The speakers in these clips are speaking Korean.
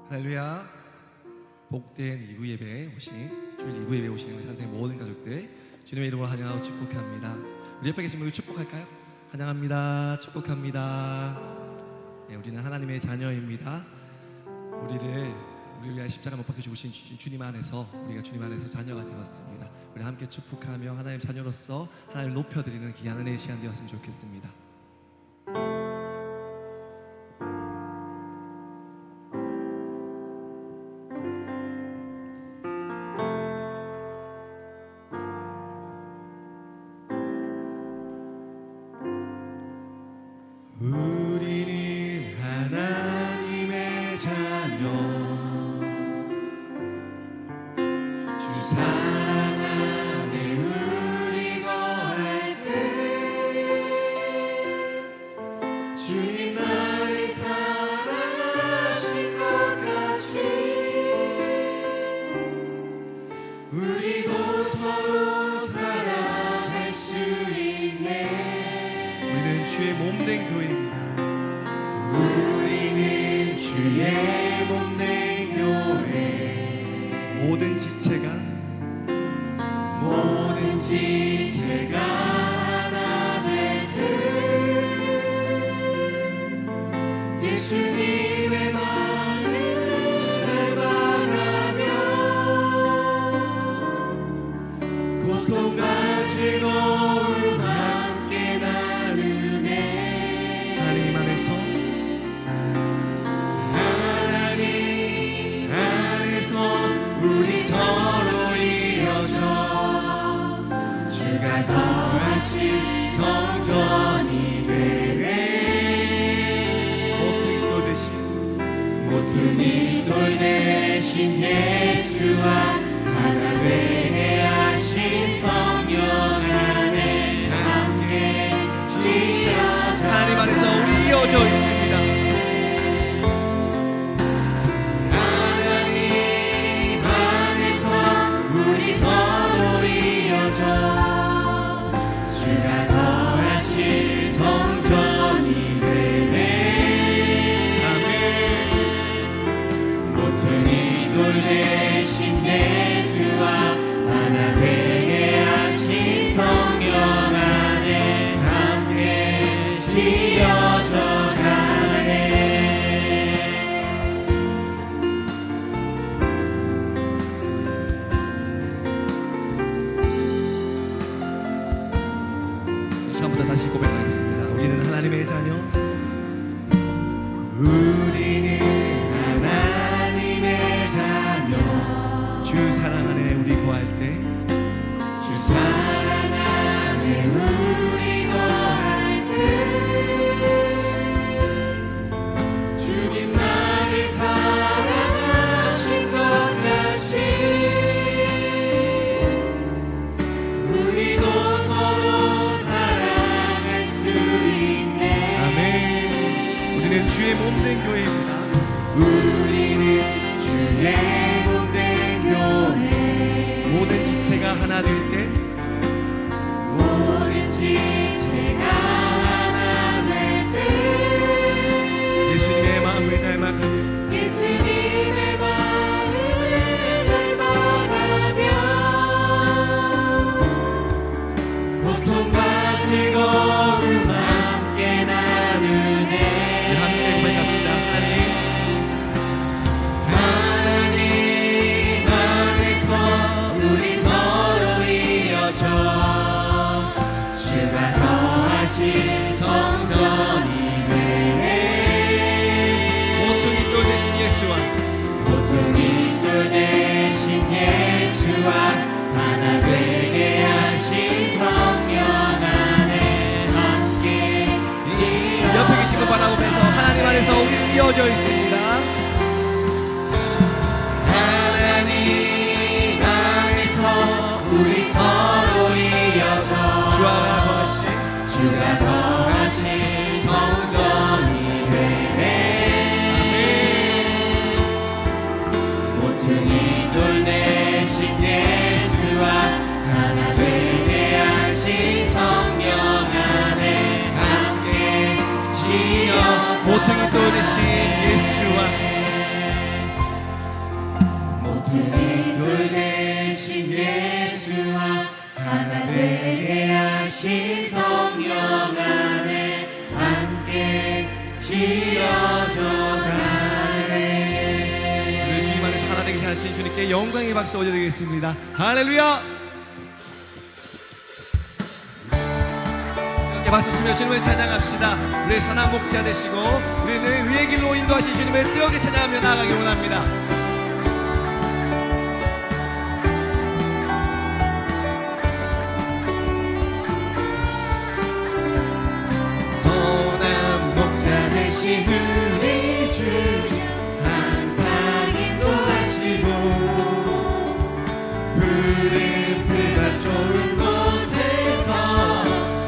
할렐루야. 복된 이구 예배에 오신 주일 이구 예배에 오신 우리 산생 모든 가족들 주님의 이름으로 환영하고 축복합니다. 우리 옆에 계신 분들 축복할까요? 환영합니다. 축복합니다. 네, 우리는 하나님의 자녀입니다. 우리를 위하여 십자가 못 박혀 죽으신 주님 안에서 우리가 주님 안에서 자녀가 되었습니다. 우리 함께 축복하며 하나님 자녀로서 하나님을 높여드리는 귀한 은혜의 시간 되었으면 좋겠습니다. 우리는 하나님의 자녀, 주 사랑 안에 우리 거할 때 주님 나를 사랑하신 것 같이 우리도 서로 사랑할 수 있네. 우리는 주의 몸된 교회입니다. 우리는 주의 몸된 교회, 모든 지체가 하나 될 듯 예수님의 마음을 닮아가며 고통과 즐거움 함께 나누네. 하나님 안에서 우리 서로 이어져 주가 거하신 성전이 되네. 모퉁이 돌 대신 예수와 하나 되게 하신 성령 안에 함께 지어져 하나님 안에서 우리 이어져 있습니다. 주가 거하실 성전이 되네. 아멘. 모퉁이 돌 대신 예수와 하나 되게 하신 성령 안에 함께 지어져 가네. 처음부터 다시 고백하겠습니다. 우리는 하나님의 자녀, 우리는 하나님의 자녀, 주 사랑 안에 우리 거할 때 주 사랑 안에 우리 거할 때 주님 나를 사랑하신 것 같이 우리도 서로 우리는 주의 몸된 교회입니다. 우리는 주의 몸된 교회, 모든 지체가 하나 될 때 모든 지체가 하나 될 때 예수님의 마음을 닮아가며 예수님의 마음을 닮아가며 고통과 즐거움 함께 나누네. 주가 거하신 성전이 되네. 모퉁이 돌 대신 예수와 하나 되게 하신 성령 안에 함께 옆에 계신 거 바라보면서 하나님 안에서 우리 이어져 있습니다. 하나님 안에서 우리 서로 이어져 주가 거하신 성전이 되네. 모퉁이 돌 대신 예수와 하나 되게 하신 성령 안에 함께 지어 모퉁이 돌 대신 예수와 신 성령 안에 함께 지어져 가네. 우리 주님 안에서 하나 되게 하신 주님께 영광의 박수 올려드리겠습니다. 할렐루야. 함께 박수 치며 주님을 찬양합시다. 우리의 선한 목자 되시고 우리는 의의 길로 인도하신 주님을 뜨겁게 찬양하며 나아가기 원합니다. 우리 주 항상 인도하시고 푸른 풀밭 좋은 곳에서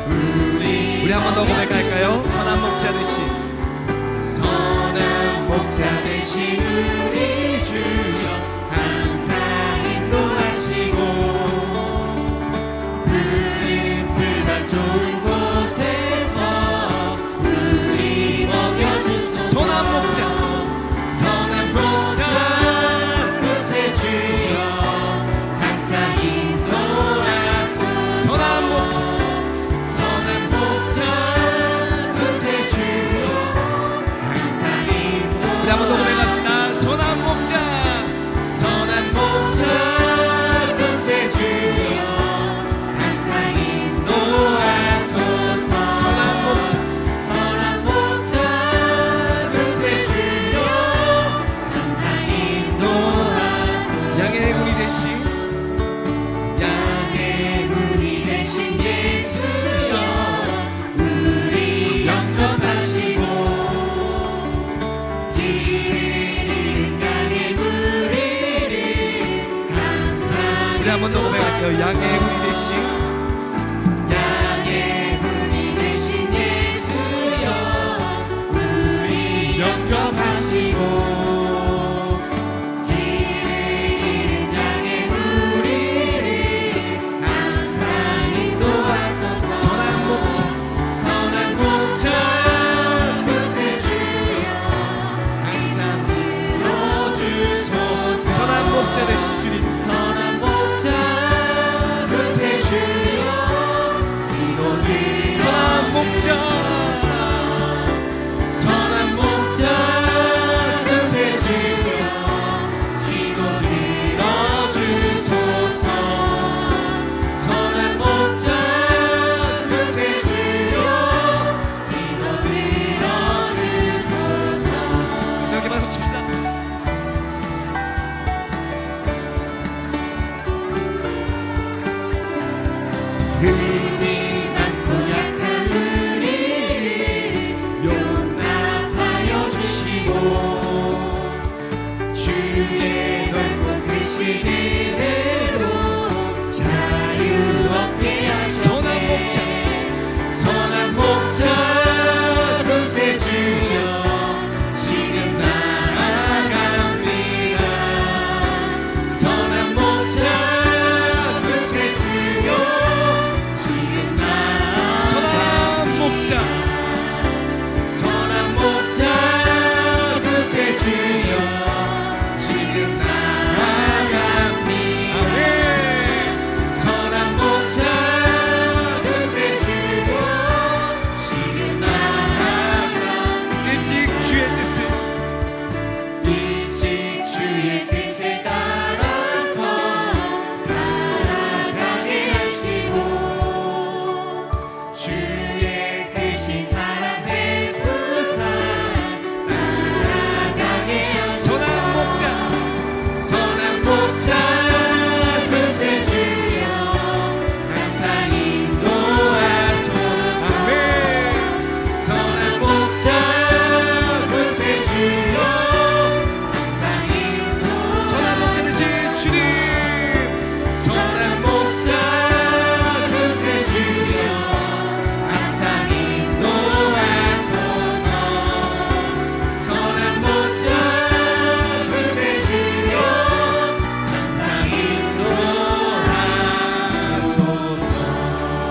우리 한 번 더 고백할까요? 선한 목자 되신 선한 목자 되신 우리 주여 항상 인도하시고 푸른 풀밭 좋은 곳에서 선한 목자 그새 주여 항상 인도하소서. 선한 목자 그새 주여 항상 인도하소서. 우리 한 번 더 고백합시다. 선한 목자 그새 주여 항상 인도하소서. 선한 목자 양의 문이 되신 예수여 우리 영접하시고 길을 잃은 양의 무리를 항상 우리 한 번 더 고백할게요. 양의 문이 되신 예수여 우리 영접하시고 목자 되신 주님 선한 목자 그새 주여 이곳을 선한 목자 선한 목자 그새 주여 이곳을 넣어주소서. 선한 목자 그새 주여 이곳을 넣어주소서. 여기 박수 칩시다. 힘이 많고 약한 우리를 용납하여 주시고 주의 넓고 크신 은혜로 자유 얻게 하셨네. 선한 목자 그새 주여 지금 나아갑니다. 선한 목자 그새 주여 선한 목자 그새 주여 지금 나아갑니다. 선한 목자 그새 주여 지금 나아갑니다. 일찍 주의 뜻에 따라서 살아가게 하시고 주의 크신 사랑 베푸사 나아가게 하소서. 선한 목자 그새 주여 항상 인도하소서. 선한 목자 그새 주여 항상 인도하소서. 선한 목자 되신 주님 선한 목자 그새 주여 항상 인도하소서. 선한 목자 그새 주여 항상 인도하소서.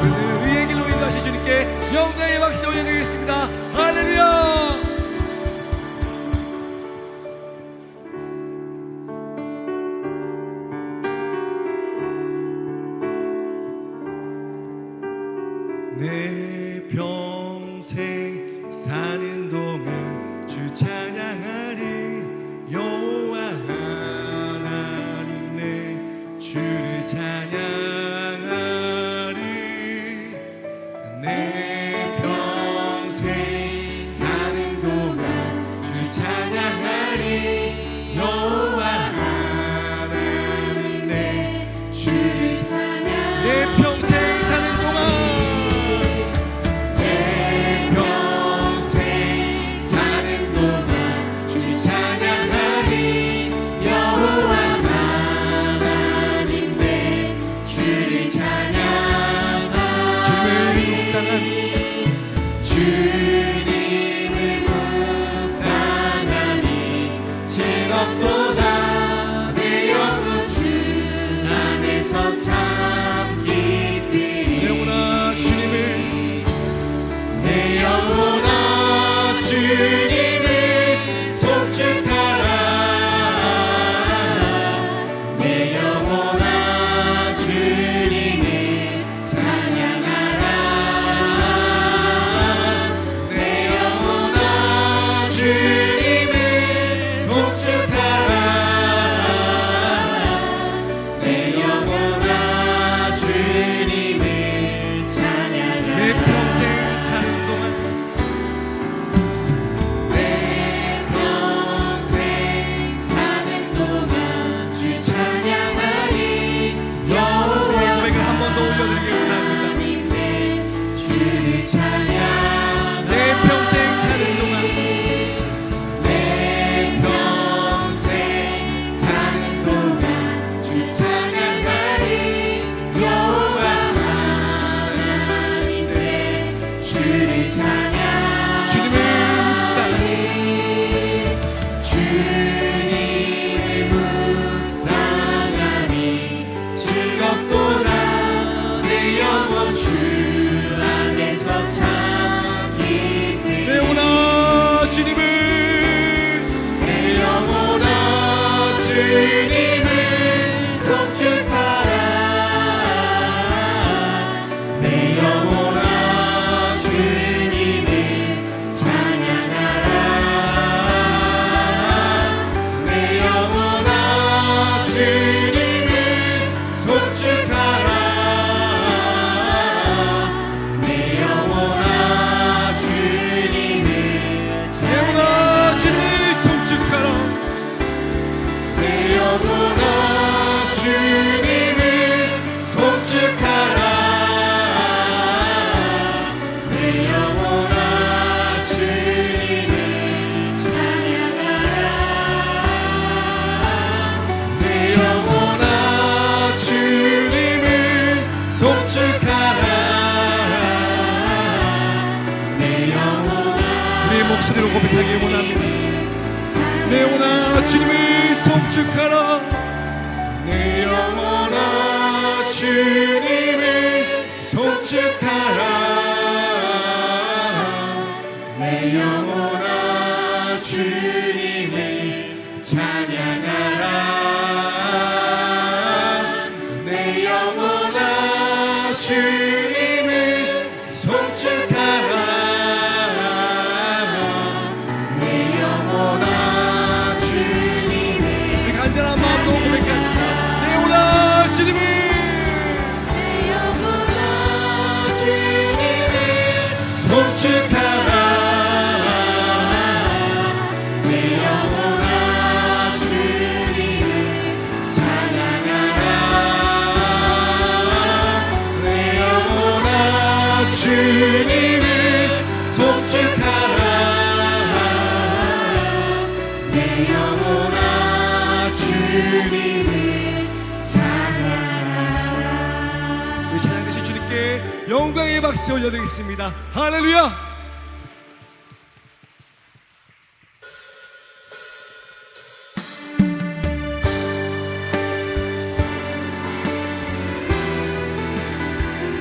오늘 의의 길로 인도하신 주님께 영광의 박수 올려드리겠습니다. 할렐루야. 내 평생 사는 동안 주 찬양하리. 여호와 하나님 내 주를 찬양하리. 내 평생 사는 동안 주 찬양하리. 여호와 하나님 내 주를 찬양하리. 내 평생 사는 동안 목소리로 고백하기 원합니다. 내 영혼아 주님을 송축하라. 내 영혼아 주님을 송축하라. 내 영혼아 주님을 찬양하라. 내 영혼아 주님을 송축하라. 간절한 마음으로 고백하시다. 내 영혼아 주님을, 내 영혼아 주님을 송축하라. 내 영혼아 주님을 찬양하라. 내 영혼아 주님을 송축하라. 내 영혼아 주님을 찬양하라. 우리 찬양하신 주님께 영광의 박수 올려드리겠습니다. 할렐루야.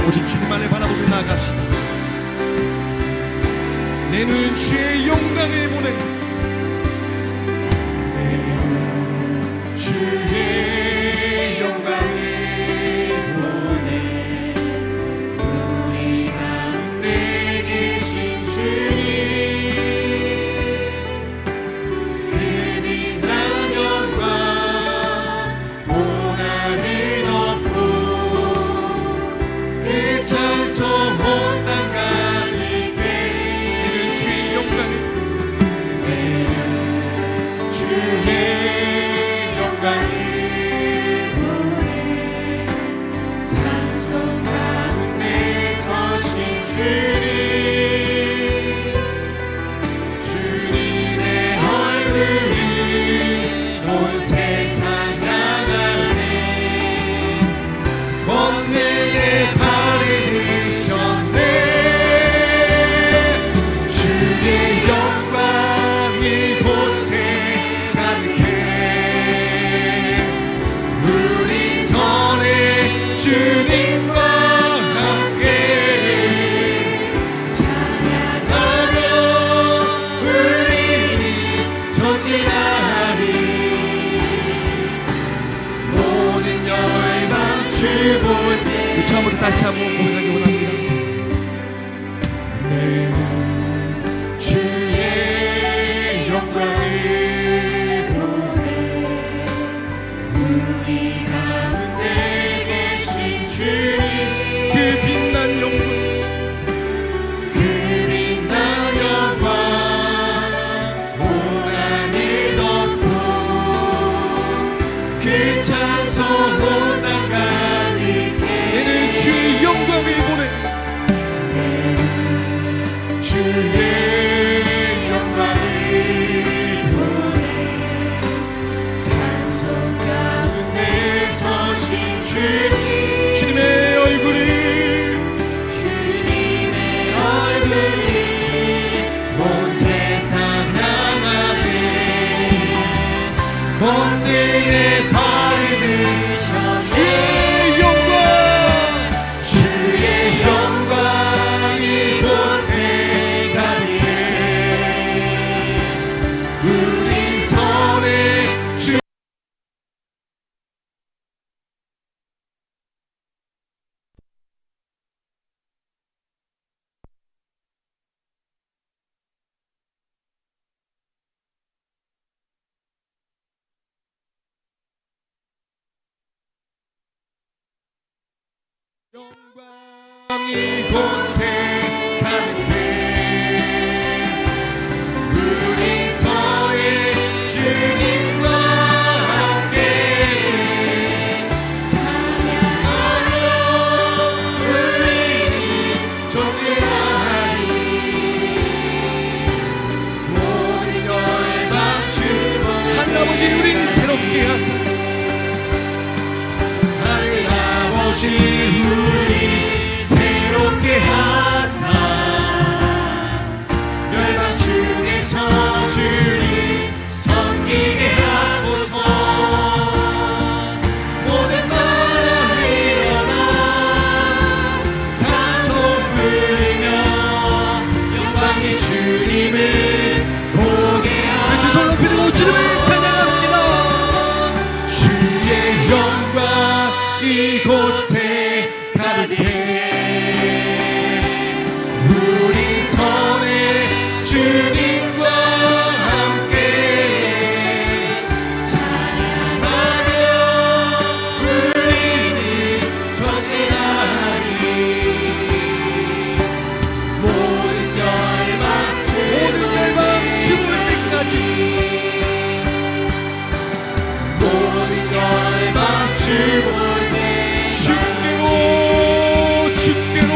오직 주님만을 바라보며 나아갑시다. 내 눈 주의 영광을 보내. 주의 영광을 보내. 우리가 이곳에 가득해 우리 서의 주님과 함께 찬양하며 우리는 존재하리 모든 걸 맞추고 하늘 아버지 우리 새롭게 하사 하늘 아버지 우리 새롭게 하사 열방 중에서 주님 섬기게 하소서 모든 나라 일어나 찬송 부르며 영광의 주님을 보게 우리 두 손 높이 들고 주님을 찬양합시다. 주의 영광 이곳에 가득해 우리 선의 주님과 함께 찬양하며 우리는 전진하리 모든 열방 모든 열방 죽을 때까지 모든 열방 죽을 때 죽게로 죽게로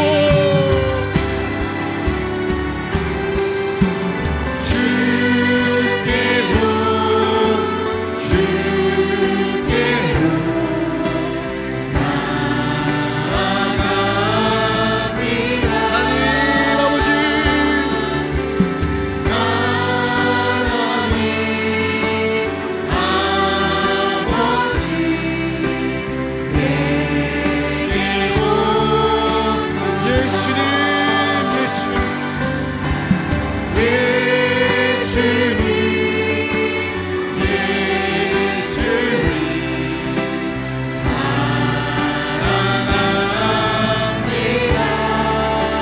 하나님 아버지 예수님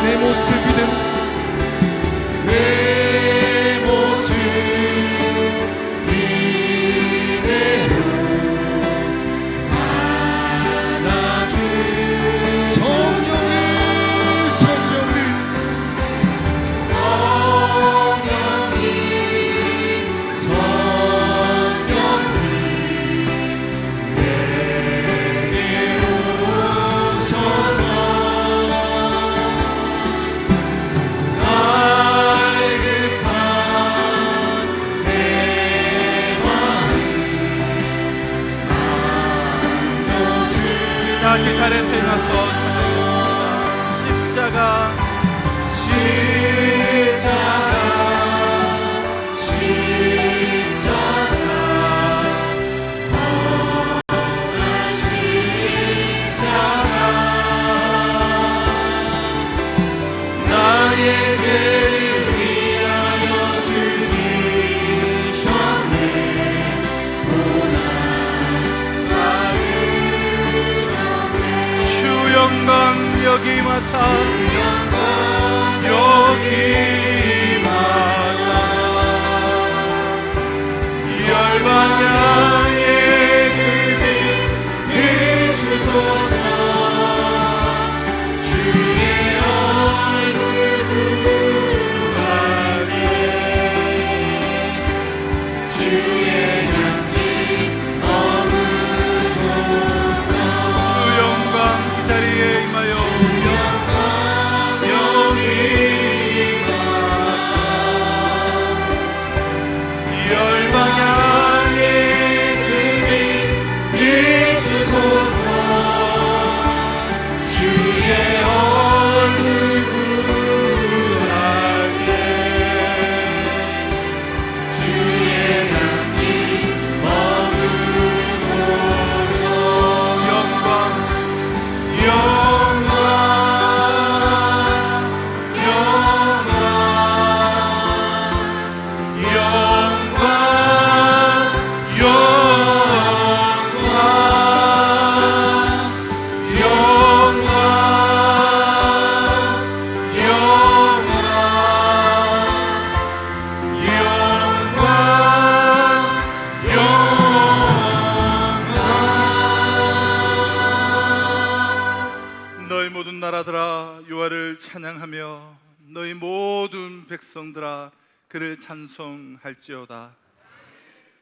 내 모습 믿음 내 모습 이대로 받아주 성령님 성령님 제사렛에 가서 십자가 나의 죄를 위하여 죽이셨네 주 영광 여기 마사 여기 마사 열방 향해 그를 비추소서 주의 얼굴 구하네 주의 향기 머무소서 주 영광 이 자리에 임하여 찬양하며 너희 모든 백성들아 그를 찬송할지어다.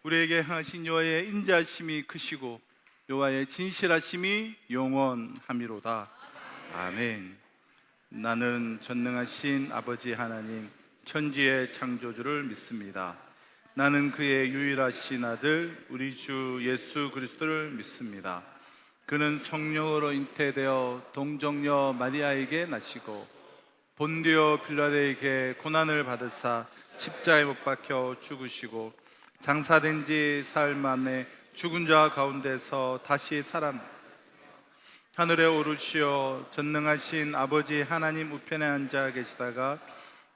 우리에게 행하신 여호와의 인자하심이 크시고 여호와의 진실하심이 영원함이로다. 아멘. 나는 전능하신 아버지 하나님 천지의 창조주를 믿습니다. 나는 그의 유일하신 아들 우리 주 예수 그리스도를 믿습니다. 그는 성령으로 잉태되어 동정녀 마리아에게 나시고 본디오 빌라도에게 고난을 받으사 십자가에 못 박혀 죽으시고 장사된 지 사흘 만에 죽은 자 가운데서 다시 살아 하늘에 오르시어 전능하신 아버지 하나님 우편에 앉아 계시다가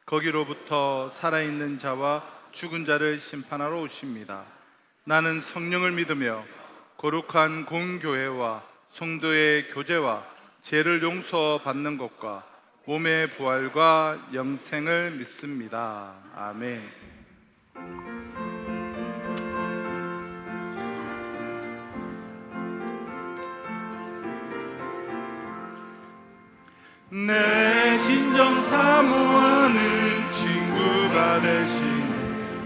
거기로부터 살아있는 자와 죽은 자를 심판하러 오십니다. 나는 성령을 믿으며 거룩한 공교회와 성도의 교제와 죄를 용서받는 것과 몸의 부활과 영생을 믿습니다. 아멘. 내 진정 사모하는 친구가 되신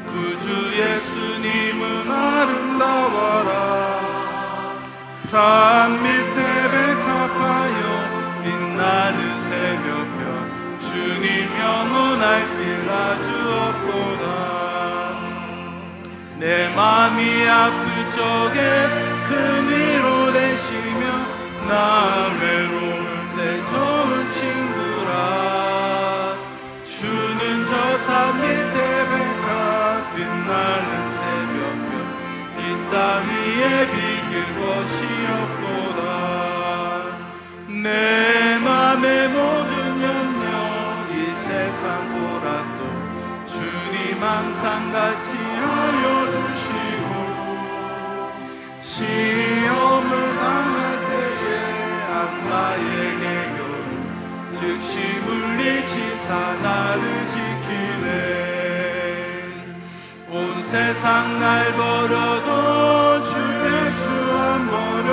구주 예수님은 아름다워라. 산 밑에 백합하여 빛나는 새벽별 주님 영원할 길 아주 없도다. 내 맘이 아플 적에 큰 위로 되시며 나 외로울 때 좋은 친구라. 주는 저 산 밑에 백합 빛나는 새벽별 이 땅 위에 비길 것이 없도다. 내 맘의 모든 염려 이 세상 보라도 주님 항상 같이 하여 주시고 시험을 당할 때에 악마에게 즉시 물리치사 나를 지키네. 온 세상 날 버려도 주 예수 안 버려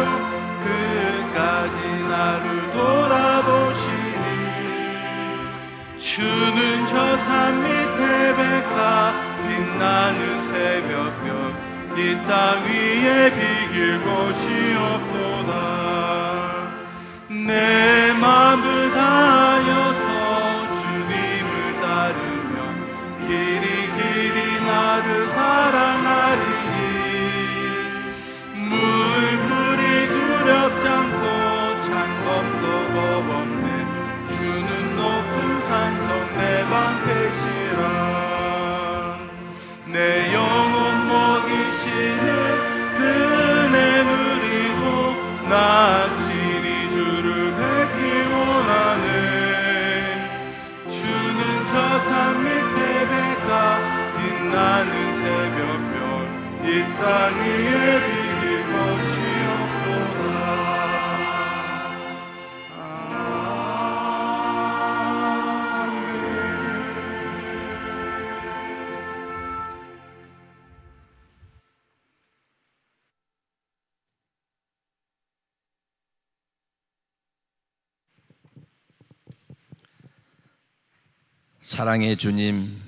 끝까지 나를 돌아보시니. 주는 저 산 밑에 백합 빛나는 새벽별 이 땅 위에 비길 곳이 없도다. 내 맘을 다하여서 주님을 따르며 길이 나를 사랑하리니. 물풀이 두렵지 않고 창검도 겁없네. 주는 높은 산성 내 방패시라. 내 영혼 먹이시네 은혜 누리고 나 산 밑에 백합 빛나는 새벽별 이 땅 위에 비길 것이 없도다. 아멘. 사랑의 주님,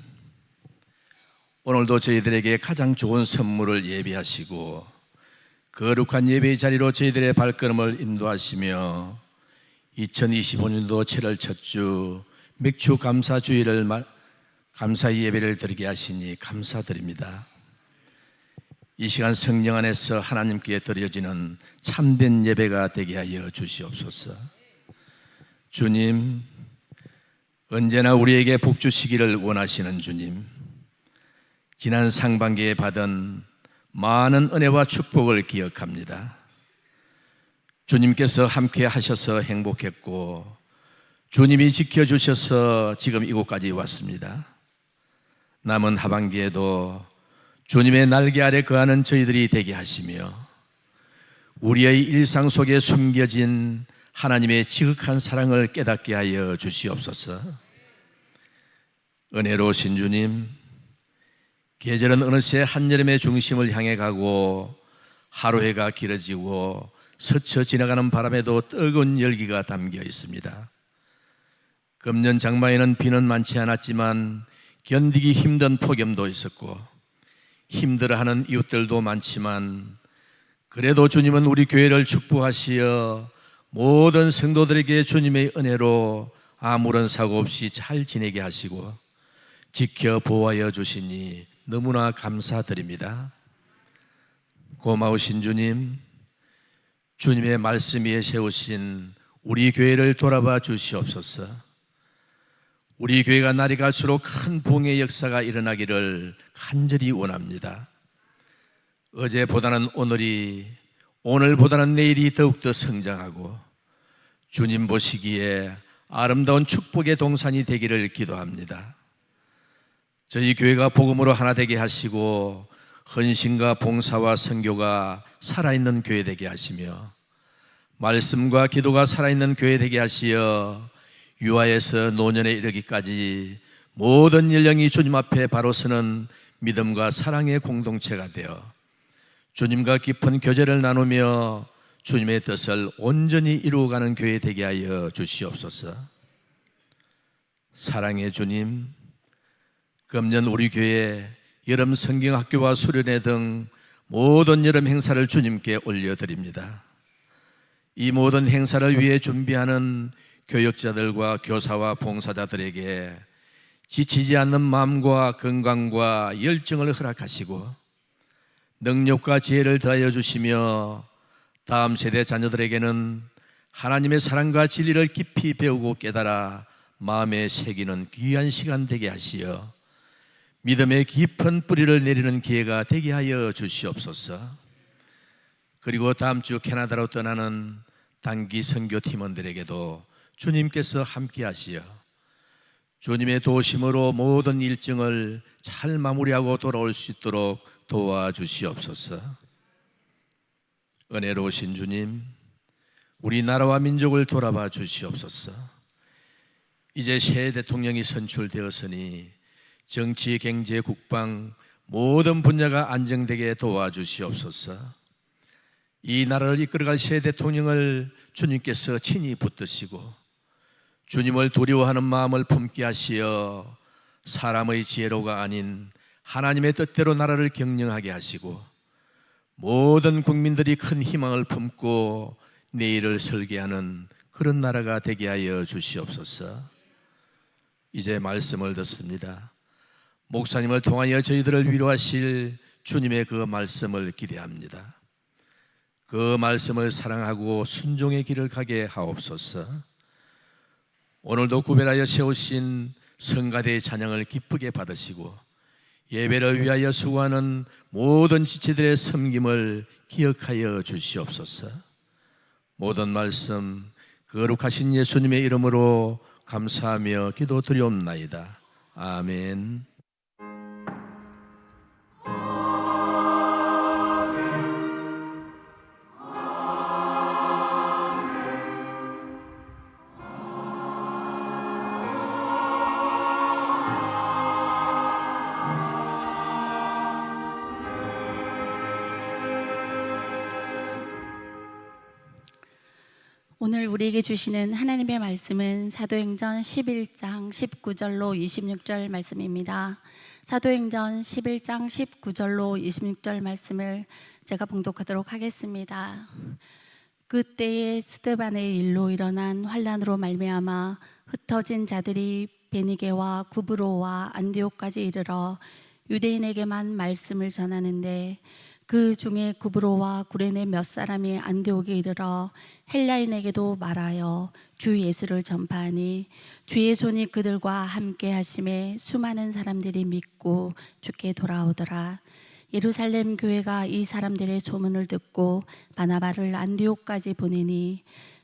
오늘도 저희들에게 가장 좋은 선물을 예비하시고 거룩한 예배의 자리로 저희들의 발걸음을 인도하시며 2025년도 7월 첫 주 맥주 감사주일을 감사의 예배를 드리게 하시니 감사드립니다. 이 시간 성령 안에서 하나님께 드려지는 참된 예배가 되게 하여 주시옵소서. 주님, 언제나 우리에게 복 주시기를 원하시는 주님, 지난 상반기에 받은 많은 은혜와 축복을 기억합니다. 주님께서 함께 하셔서 행복했고 주님이 지켜주셔서 지금 이곳까지 왔습니다. 남은 하반기에도 주님의 날개 아래 거하는 저희들이 되게 하시며 우리의 일상 속에 숨겨진 하나님의 지극한 사랑을 깨닫게 하여 주시옵소서. 은혜로우신 주님, 계절은 어느새 한여름의 중심을 향해 가고 하루해가 길어지고 스쳐 지나가는 바람에도 뜨거운 열기가 담겨 있습니다. 금년 장마에는 비는 많지 않았지만 견디기 힘든 폭염도 있었고 힘들어하는 이웃들도 많지만 그래도 주님은 우리 교회를 축복하시어 모든 성도들에게 주님의 은혜로 아무런 사고 없이 잘 지내게 하시고 지켜 보호하여 주시니 너무나 감사드립니다. 고마우신 주님, 주님의 말씀 위에 세우신 우리 교회를 돌아봐 주시옵소서. 우리 교회가 날이 갈수록 큰 봉의 역사가 일어나기를 간절히 원합니다. 어제보다는 오늘이, 오늘보다는 내일이 더욱더 성장하고 주님 보시기에 아름다운 축복의 동산이 되기를 기도합니다. 저희 교회가 복음으로 하나 되게 하시고 헌신과 봉사와 선교가 살아있는 교회 되게 하시며 말씀과 기도가 살아있는 교회 되게 하시어 유아에서 노년에 이르기까지 모든 연령이 주님 앞에 바로 서는 믿음과 사랑의 공동체가 되어 주님과 깊은 교제를 나누며 주님의 뜻을 온전히 이루어가는 교회 되게 하여 주시옵소서. 사랑의 주님, 금년 우리 교회 여름 성경학교와 수련회 등 모든 여름 행사를 주님께 올려드립니다. 이 모든 행사를 위해 준비하는 교역자들과 교사와 봉사자들에게 지치지 않는 마음과 건강과 열정을 허락하시고 능력과 지혜를 더하여 주시며 다음 세대 자녀들에게는 하나님의 사랑과 진리를 깊이 배우고 깨달아 마음에 새기는 귀한 시간 되게 하시어 믿음의 깊은 뿌리를 내리는 기회가 되게 하여 주시옵소서. 그리고 다음 주 캐나다로 떠나는 단기 선교 팀원들에게도 주님께서 함께 하시어 주님의 도우심으로 모든 일정을 잘 마무리하고 돌아올 수 있도록 도와주시옵소서. 은혜로우신 주님, 우리나라와 민족을 돌아봐 주시옵소서. 이제 새 대통령이 선출되었으니 정치, 경제, 국방 모든 분야가 안정되게 도와주시옵소서. 이 나라를 이끌어갈 새 대통령을 주님께서 친히 붙드시고 주님을 두려워하는 마음을 품게 하시어 사람의 지혜로가 아닌 하나님의 뜻대로 나라를 경영하게 하시고 모든 국민들이 큰 희망을 품고 내일을 설계하는 그런 나라가 되게 하여 주시옵소서. 이제 말씀을 듣습니다. 목사님을 통하여 저희들을 위로하실 주님의 그 말씀을 기대합니다. 그 말씀을 사랑하고 순종의 길을 가게 하옵소서. 오늘도 구별하여 세우신 성가대의 찬양을 기쁘게 받으시고 예배를 위하여 수고하는 모든 지체들의 섬김을 기억하여 주시옵소서. 모든 말씀 거룩하신 예수님의 이름으로 감사하며 기도드리옵나이다. 아멘. 오늘 우리에게 주시는 하나님의 말씀은 사도행전 11장 19절로 26절 말씀입니다. 사도행전 11장 19절로 26절 말씀을 제가 봉독하도록 하겠습니다. 그때에 스데반의 일로 일어난 환난으로 말미암아 흩어진 자들이 베니게와 구브로와 안디옥까지 이르러 유대인에게만 말씀을 전하는데 그 중에 구브로와 구레네 몇 사람이 안디옥에 이르러 헬라인에게도 말하여 주 예수를 전파하니 주의 손이 그들과 함께 하심에 수많은 사람들이 믿고 주께 돌아오더라. 예루살렘 교회가 이 사람들의 소문을 듣고 바나바를 안디옥까지 보내니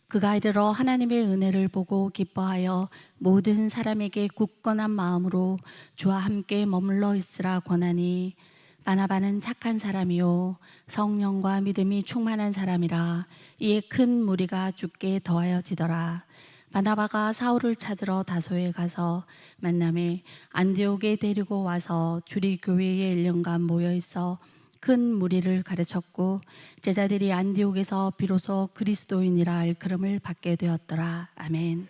그가 이르러 하나님의 은혜를 보고 기뻐하여 모든 사람에게 굳건한 마음으로 주와 함께 머물러 있으라 권하니 바나바는 착한 사람이요 성령과 믿음이 충만한 사람이라. 이에 큰 무리가 주께 더하여지더라. 바나바가 사울을 찾으러 다소에 가서 만남에 안디옥에 데리고 와서 줄이 교회에 1년간 모여 있어 큰 무리를 가르쳤고 제자들이 안디옥에서 비로소 그리스도인이라 일컬음을 받게 되었더라. 아멘.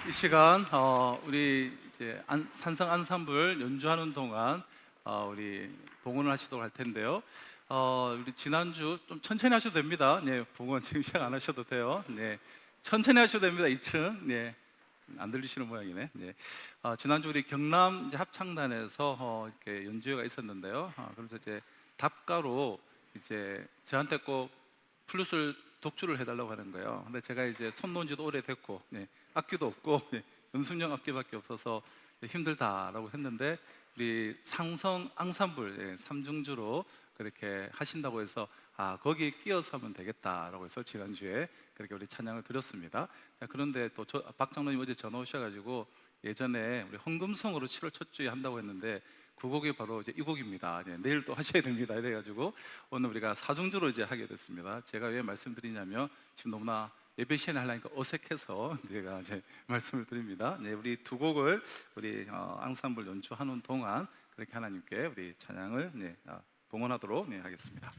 이 시간 우리 이제 산성 안산불 연주하는 동안 우리 봉헌을 하시도록 할 텐데요. 우리 지난주 좀 천천히 하셔도 됩니다. 네, 봉헌 지금 시작 안 하셔도 돼요. 네, 천천히 하셔도 됩니다. 2층. 네, 안 들리시는 모양이네. 네, 지난주 우리 경남 이제 합창단에서 이렇게 연주회가 있었는데요. 그래서 이제 답가로 이제 저한테 꼭 플룻을 독주를 해달라고 하는 거예요. 근데 제가 이제 손 놓은 지도 오래됐고, 네, 악기도 없고, 네, 연습용 악기밖에 없어서 힘들다라고 했는데, 우리 상성 앙상블 삼중주로 그렇게 하신다고 해서 거기에 끼어서 하면 되겠다라고 해서 지난주에 그렇게 우리 찬양을 드렸습니다. 자, 그런데 또 박 장로님 어제 전화 오셔가지고 예전에 우리 헌금성으로 7월 첫 주에 한다고 했는데 그 곡이 바로 이제 이 곡입니다. 내일 또 하셔야 됩니다. 이래가지고 오늘 우리가 사중주로 이제 하게 됐습니다. 제가 왜 말씀드리냐면 지금 너무나 예배 시간에 하려니까 어색해서 제가 이제 말씀을 드립니다. 네, 우리 두 곡을 우리 앙상블 연주하는 동안 그렇게 하나님께 우리 찬양을 봉헌하도록 하겠습니다.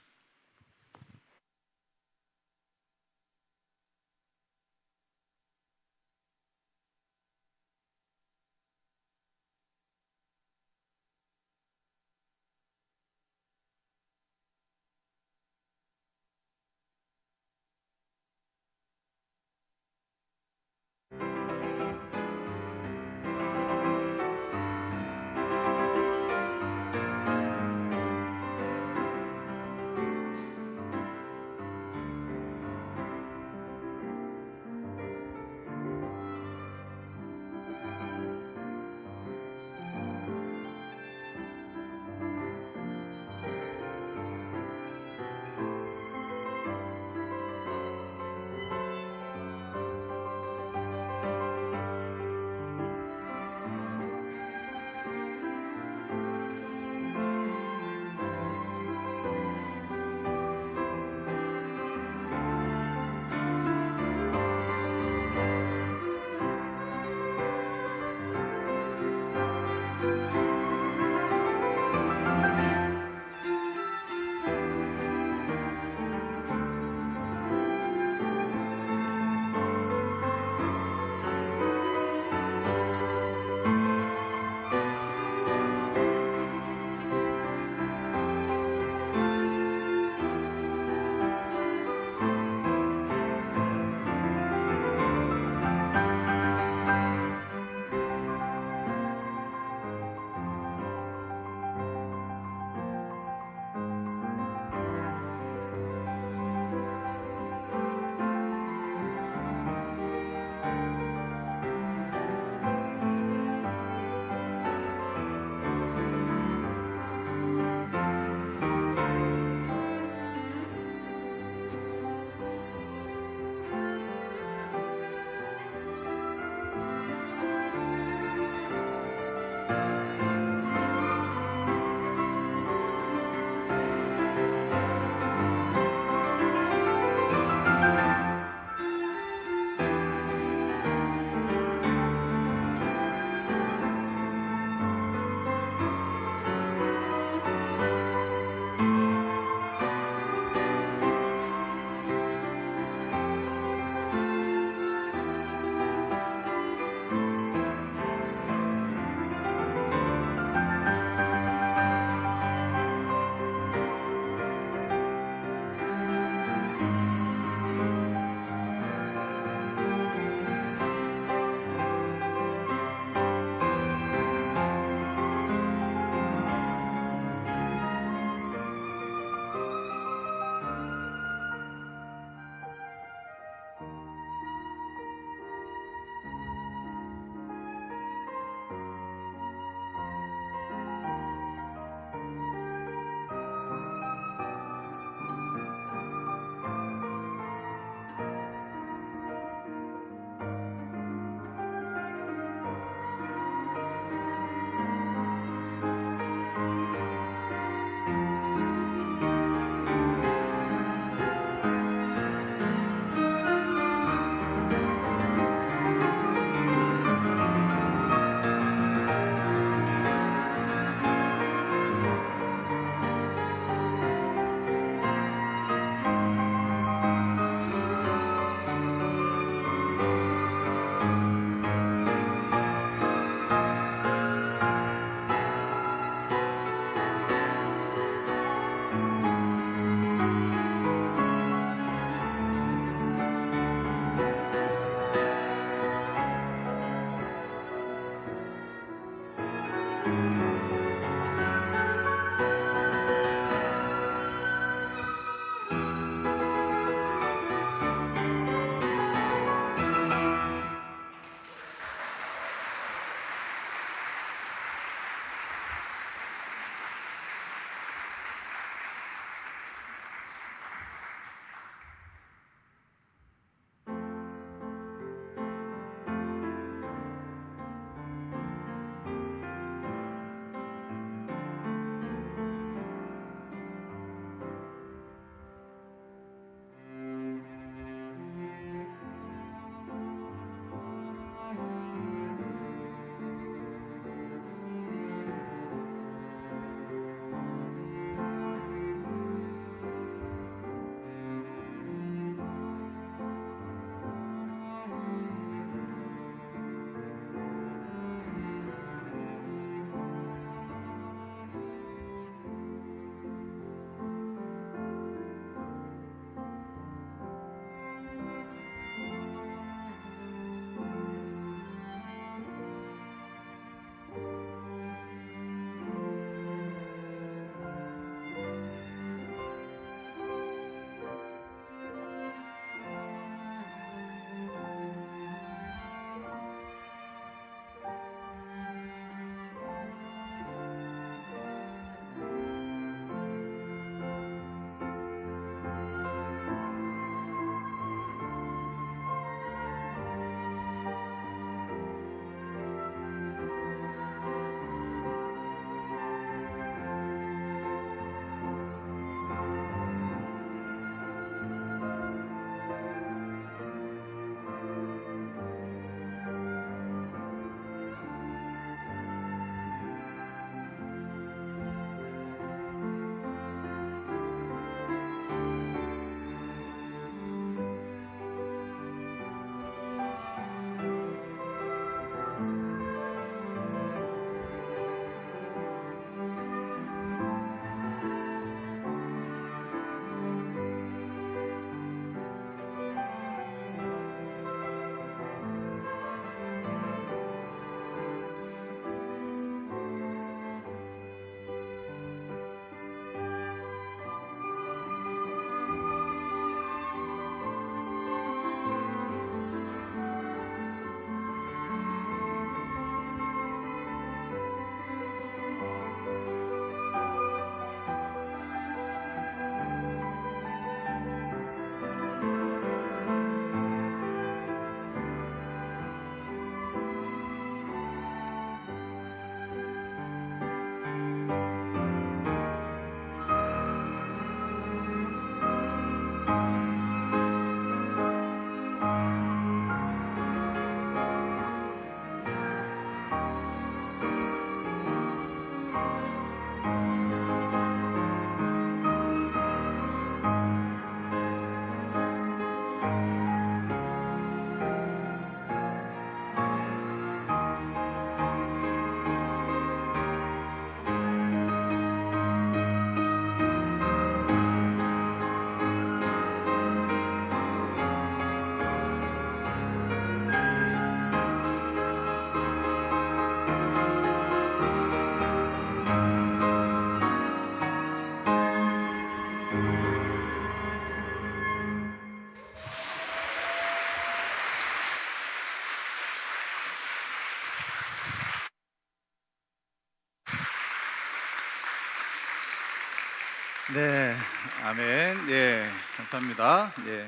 네, 아멘. 예, 감사합니다. 예,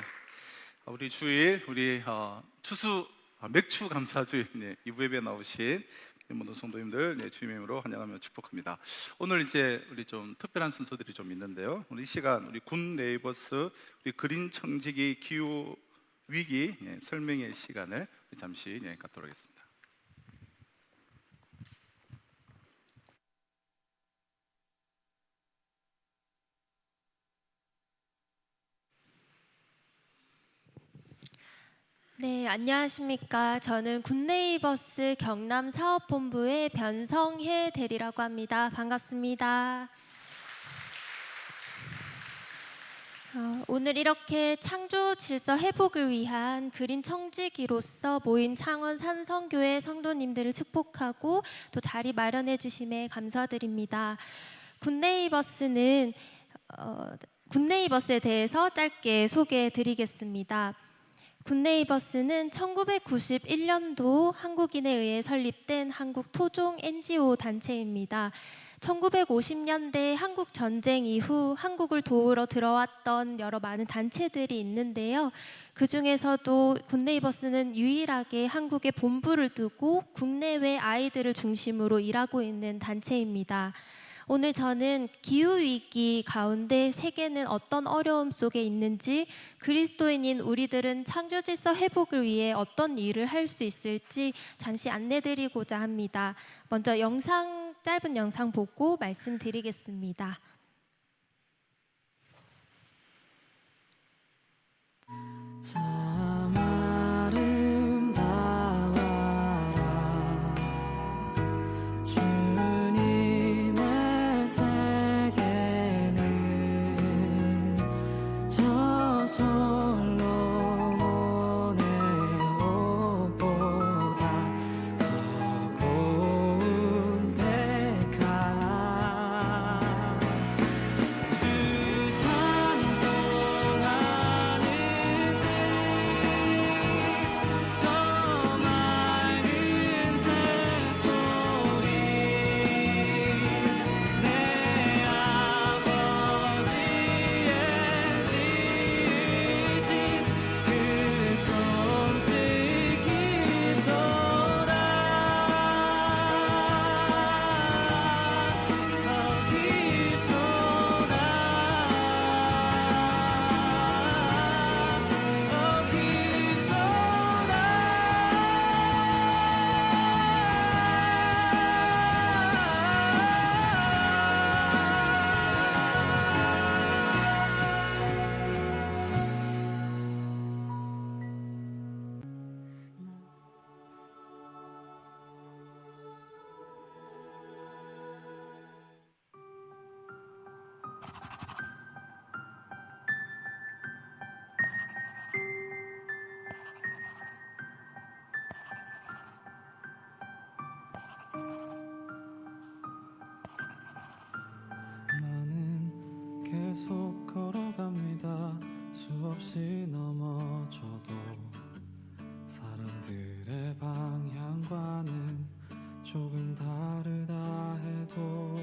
우리 주일 우리 맥주 감사주일 이부 예배 나오신 모든 성도님들 주님의 이름으로 환영하며 축복합니다. 오늘 이제 우리 좀 특별한 순서들이 좀 있는데요. 오늘 이 시간 우리 군 네이버스 우리 그린 청지기 기후 위기 설명의 시간을 잠시 갖도록 하겠습니다. 네, 안녕하십니까. 저는 굿네이버스 경남 사업본부의 변성혜 대리라고 합니다. 반갑습니다. 오늘 이렇게 창조 질서 회복을 위한 그린 청지기로서 모인 창원 산성교회 성도님들을 축복하고 또 자리 마련해 주심에 감사드립니다. 굿네이버스에 대해서 짧게 소개해 드리겠습니다. 굿네이버스는 1991년도 한국인에 의해 설립된 한국 토종 NGO 단체입니다. 1950년대 한국 전쟁 이후 한국을 도우러 들어왔던 여러 많은 단체들이 있는데요. 그 중에서도 굿네이버스는 유일하게 한국에 본부를 두고 국내외 아이들을 중심으로 일하고 있는 단체입니다. 오늘 저는 기후위기 가운데 세계는 어떤 어려움 속에 있는지, 그리스도인인 우리들은 창조질서 회복을 위해 어떤 일을 할 수 있을지 잠시 안내드리고자 합니다. 먼저 짧은 영상 보고 말씀드리겠습니다. 참 아름다워라 주님의 세계는 저 솔로몬의 옷보다 더 고운 백합 주 찬송하는 저 맑은 새소리 내 아버지의 지으신 그 손수 깊도다 나는 계속 걸어갑니다. 수없이 넘어져도 사람들의 방향과는 조금 다르다 해도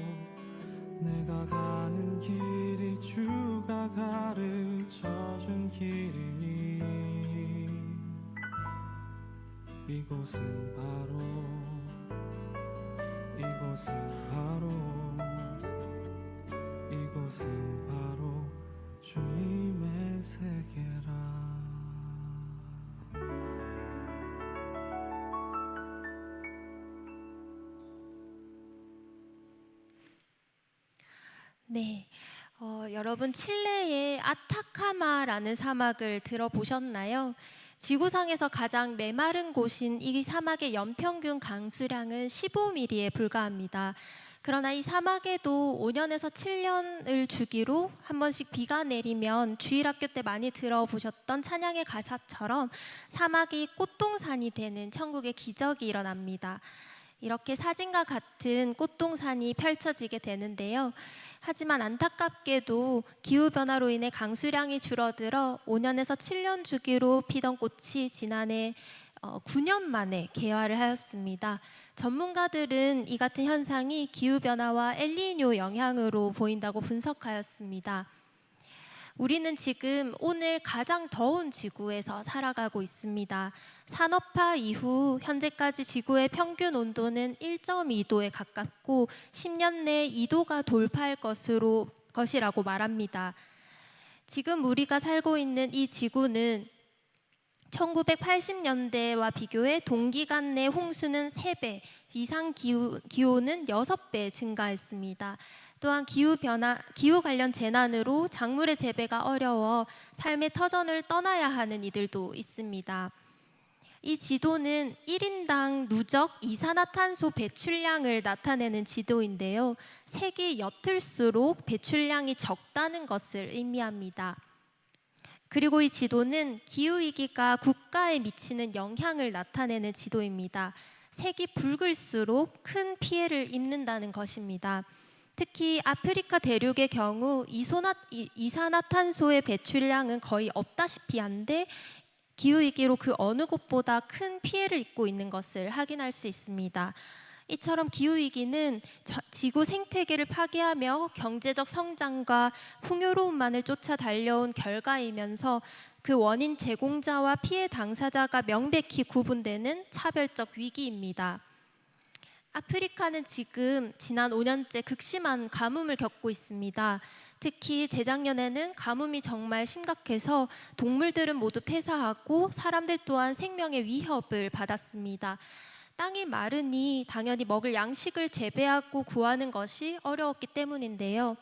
내가 가는 길이 주가 가르쳐준 길이니 이곳은 바로 주님의 세계라. 네, 여러분 칠레의 아타카마라는 사막을 들어보셨나요? 지구상에서 가장 메마른 곳인 이 사막의 연평균 강수량은 15mm에 불과합니다. 그러나 이 사막에도 5년에서 7년을 주기로 한 번씩 비가 내리면 주일학교 때 많이 들어보셨던 찬양의 가사처럼 사막이 꽃동산이 되는 천국의 기적이 일어납니다. 이렇게 사진과 같은 꽃동산이 펼쳐지게 되는데요. 하지만 안타깝게도 기후변화로 인해 강수량이 줄어들어 5년에서 7년 주기로 피던 꽃이 지난해 9년 만에 개화를 하였습니다. 전문가들은 이 같은 현상이 기후변화와 엘니뇨 영향으로 보인다고 분석하였습니다. 우리는 지금 오늘 가장 더운 지구에서 살아가고 있습니다. 산업화 이후 현재까지 지구의 평균 온도는 1.2도에 가깝고 10년 내 2도가 돌파할 것이라고 말합니다. 지금 우리가 살고 있는 이 지구는 1980년대와 비교해 동기간 내 홍수는 3배, 이상 기온은 6배 증가했습니다. 또한 기후 관련 재난으로 작물의 재배가 어려워 삶의 터전을 떠나야 하는 이들도 있습니다. 이 지도는 1인당 누적 이산화탄소 배출량을 나타내는 지도인데요. 색이 옅을수록 배출량이 적다는 것을 의미합니다. 그리고 이 지도는 기후위기가 국가에 미치는 영향을 나타내는 지도입니다. 색이 붉을수록 큰 피해를 입는다는 것입니다. 특히 아프리카 대륙의 경우 이산화탄소의 배출량은 거의 없다시피 한데 기후위기로 그 어느 곳보다 큰 피해를 입고 있는 것을 확인할 수 있습니다. 이처럼 기후위기는 지구 생태계를 파괴하며 경제적 성장과 풍요로움만을 쫓아 달려온 결과이면서 그 원인 제공자와 피해 당사자가 명백히 구분되는 차별적 위기입니다. 아프리카는 지금 지난 5년째 극심한 가뭄을 겪고 있습니다. 특히 재작년에는 가뭄이 정말 심각해서 동물들은 모두 폐사하고 사람들 또한 생명의 위협을 받았습니다. 땅이 마르니 당연히 먹을 양식을 재배하고 구하는 것이 어려웠기 때문인데요.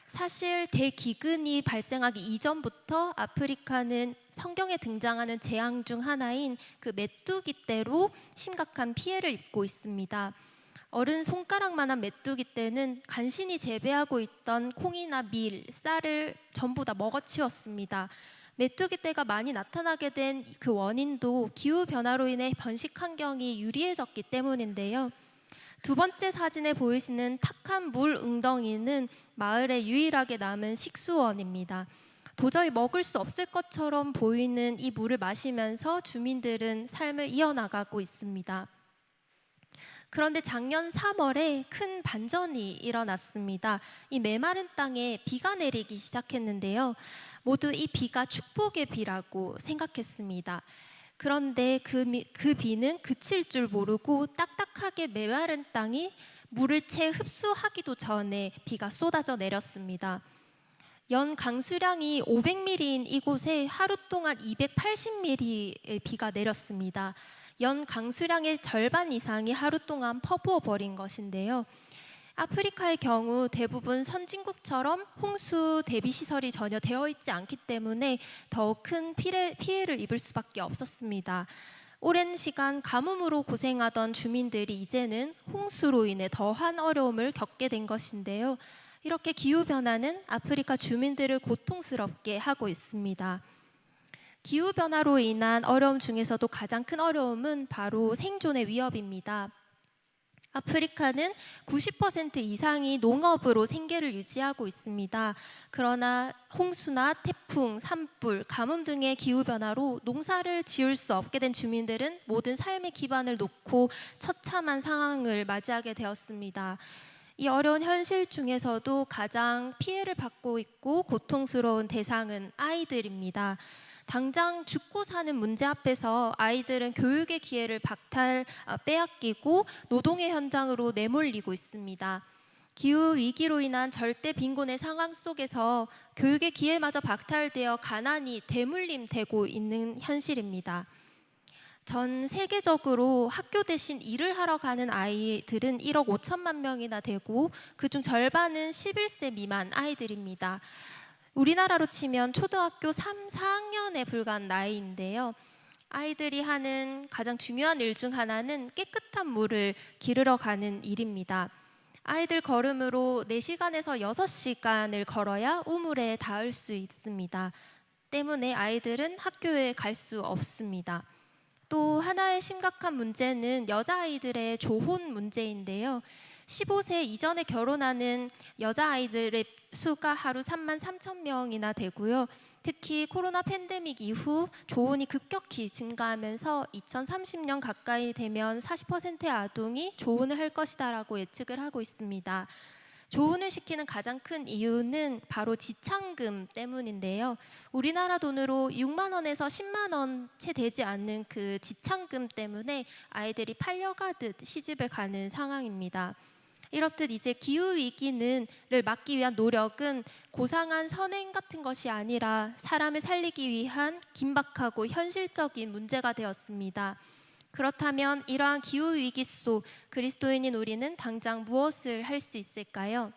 사실 대기근이 발생하기 이전부터 아프리카는 성경에 등장하는 재앙 중 하나인 그 메뚜기 떼로 심각한 피해를 입고 있습니다. 어른 손가락만한 메뚜기 떼는 간신히 재배하고 있던 콩이나 밀, 쌀을 전부 다 먹어치웠습니다. 메뚜기 떼가 많이 나타나게 된 그 원인도 기후 변화로 인해 번식 환경이 유리해졌기 때문인데요. 두 번째 사진에 보이시는 탁한 물 웅덩이는 마을에 유일하게 남은 식수원입니다. 도저히 먹을 수 없을 것처럼 보이는 이 물을 마시면서 주민들은 삶을 이어나가고 있습니다. 그런데 작년 3월에 큰 반전이 일어났습니다. 이 메마른 땅에 비가 내리기 시작했는데요. 모두 이 비가 축복의 비라고 생각했습니다. 그런데 그 비는 그칠 줄 모르고 딱딱하게 메마른 땅이 물을 채 흡수하기도 전에 비가 쏟아져 내렸습니다. 연 강수량이 500mm인 이곳에 하루 동안 280mm의 비가 내렸습니다. 연 강수량의 절반 이상이 하루 동안 퍼부어 버린 것인데요. 아프리카의 경우 대부분 선진국처럼 홍수 대비 시설이 전혀 되어 있지 않기 때문에 더욱 큰 피해를 입을 수밖에 없었습니다. 오랜 시간 가뭄으로 고생하던 주민들이 이제는 홍수로 인해 더한 어려움을 겪게 된 것인데요. 이렇게 기후변화는 아프리카 주민들을 고통스럽게 하고 있습니다. 기후변화로 인한 어려움 중에서도 가장 큰 어려움은 바로 생존의 위협입니다. 아프리카는 90% 이상이 농업으로 생계를 유지하고 있습니다. 그러나 홍수나 태풍, 산불, 가뭄 등의 기후변화로 농사를 지을 수 없게 된 주민들은 모든 삶의 기반을 놓고 처참한 상황을 맞이하게 되었습니다. 이 어려운 현실 중에서도 가장 피해를 받고 있고 고통스러운 대상은 아이들입니다. 당장 죽고 사는 문제 앞에서 아이들은 교육의 기회를 빼앗기고 노동의 현장으로 내몰리고 있습니다. 기후 위기로 인한 절대 빈곤의 상황 속에서 교육의 기회마저 박탈되어 가난이 대물림되고 있는 현실입니다. 전 세계적으로 학교 대신 일을 하러 가는 아이들은 1억 5천만 명이나 되고 그중 절반은 11세 미만 아이들입니다. 우리나라로 치면 초등학교 3, 4학년에 불과한 나이인데요. 아이들이 하는 가장 중요한 일 중 하나는 깨끗한 물을 기르러 가는 일입니다. 아이들 걸음으로 4시간에서 6시간을 걸어야 우물에 닿을 수 있습니다. 때문에 아이들은 학교에 갈 수 없습니다. 또 하나의 심각한 문제는 여자아이들의 조혼 문제인데요. 15세 이전에 결혼하는 여자아이들의 수가 하루 3만 3천 명이나 되고요. 특히 코로나 팬데믹 이후 조혼이 급격히 증가하면서 2030년 가까이 되면 40%의 아동이 조혼을 할 것이다라고 예측을 하고 있습니다. 조혼을 시키는 가장 큰 이유는 바로 지참금 때문인데요. 우리나라 돈으로 6만 원에서 10만 원 채 되지 않는 그 지참금 때문에 아이들이 팔려가듯 시집을 가는 상황입니다. 이렇듯 이제 기후 위기를 막기 위한 노력은 고상한 선행 같은 것이 아니라 사람을 살리기 위한 긴박하고 현실적인 문제가 되었습니다. 그렇다면 이러한 기후 위기 속 그리스도인인 우리는 당장 무엇을 할 수 있을까요?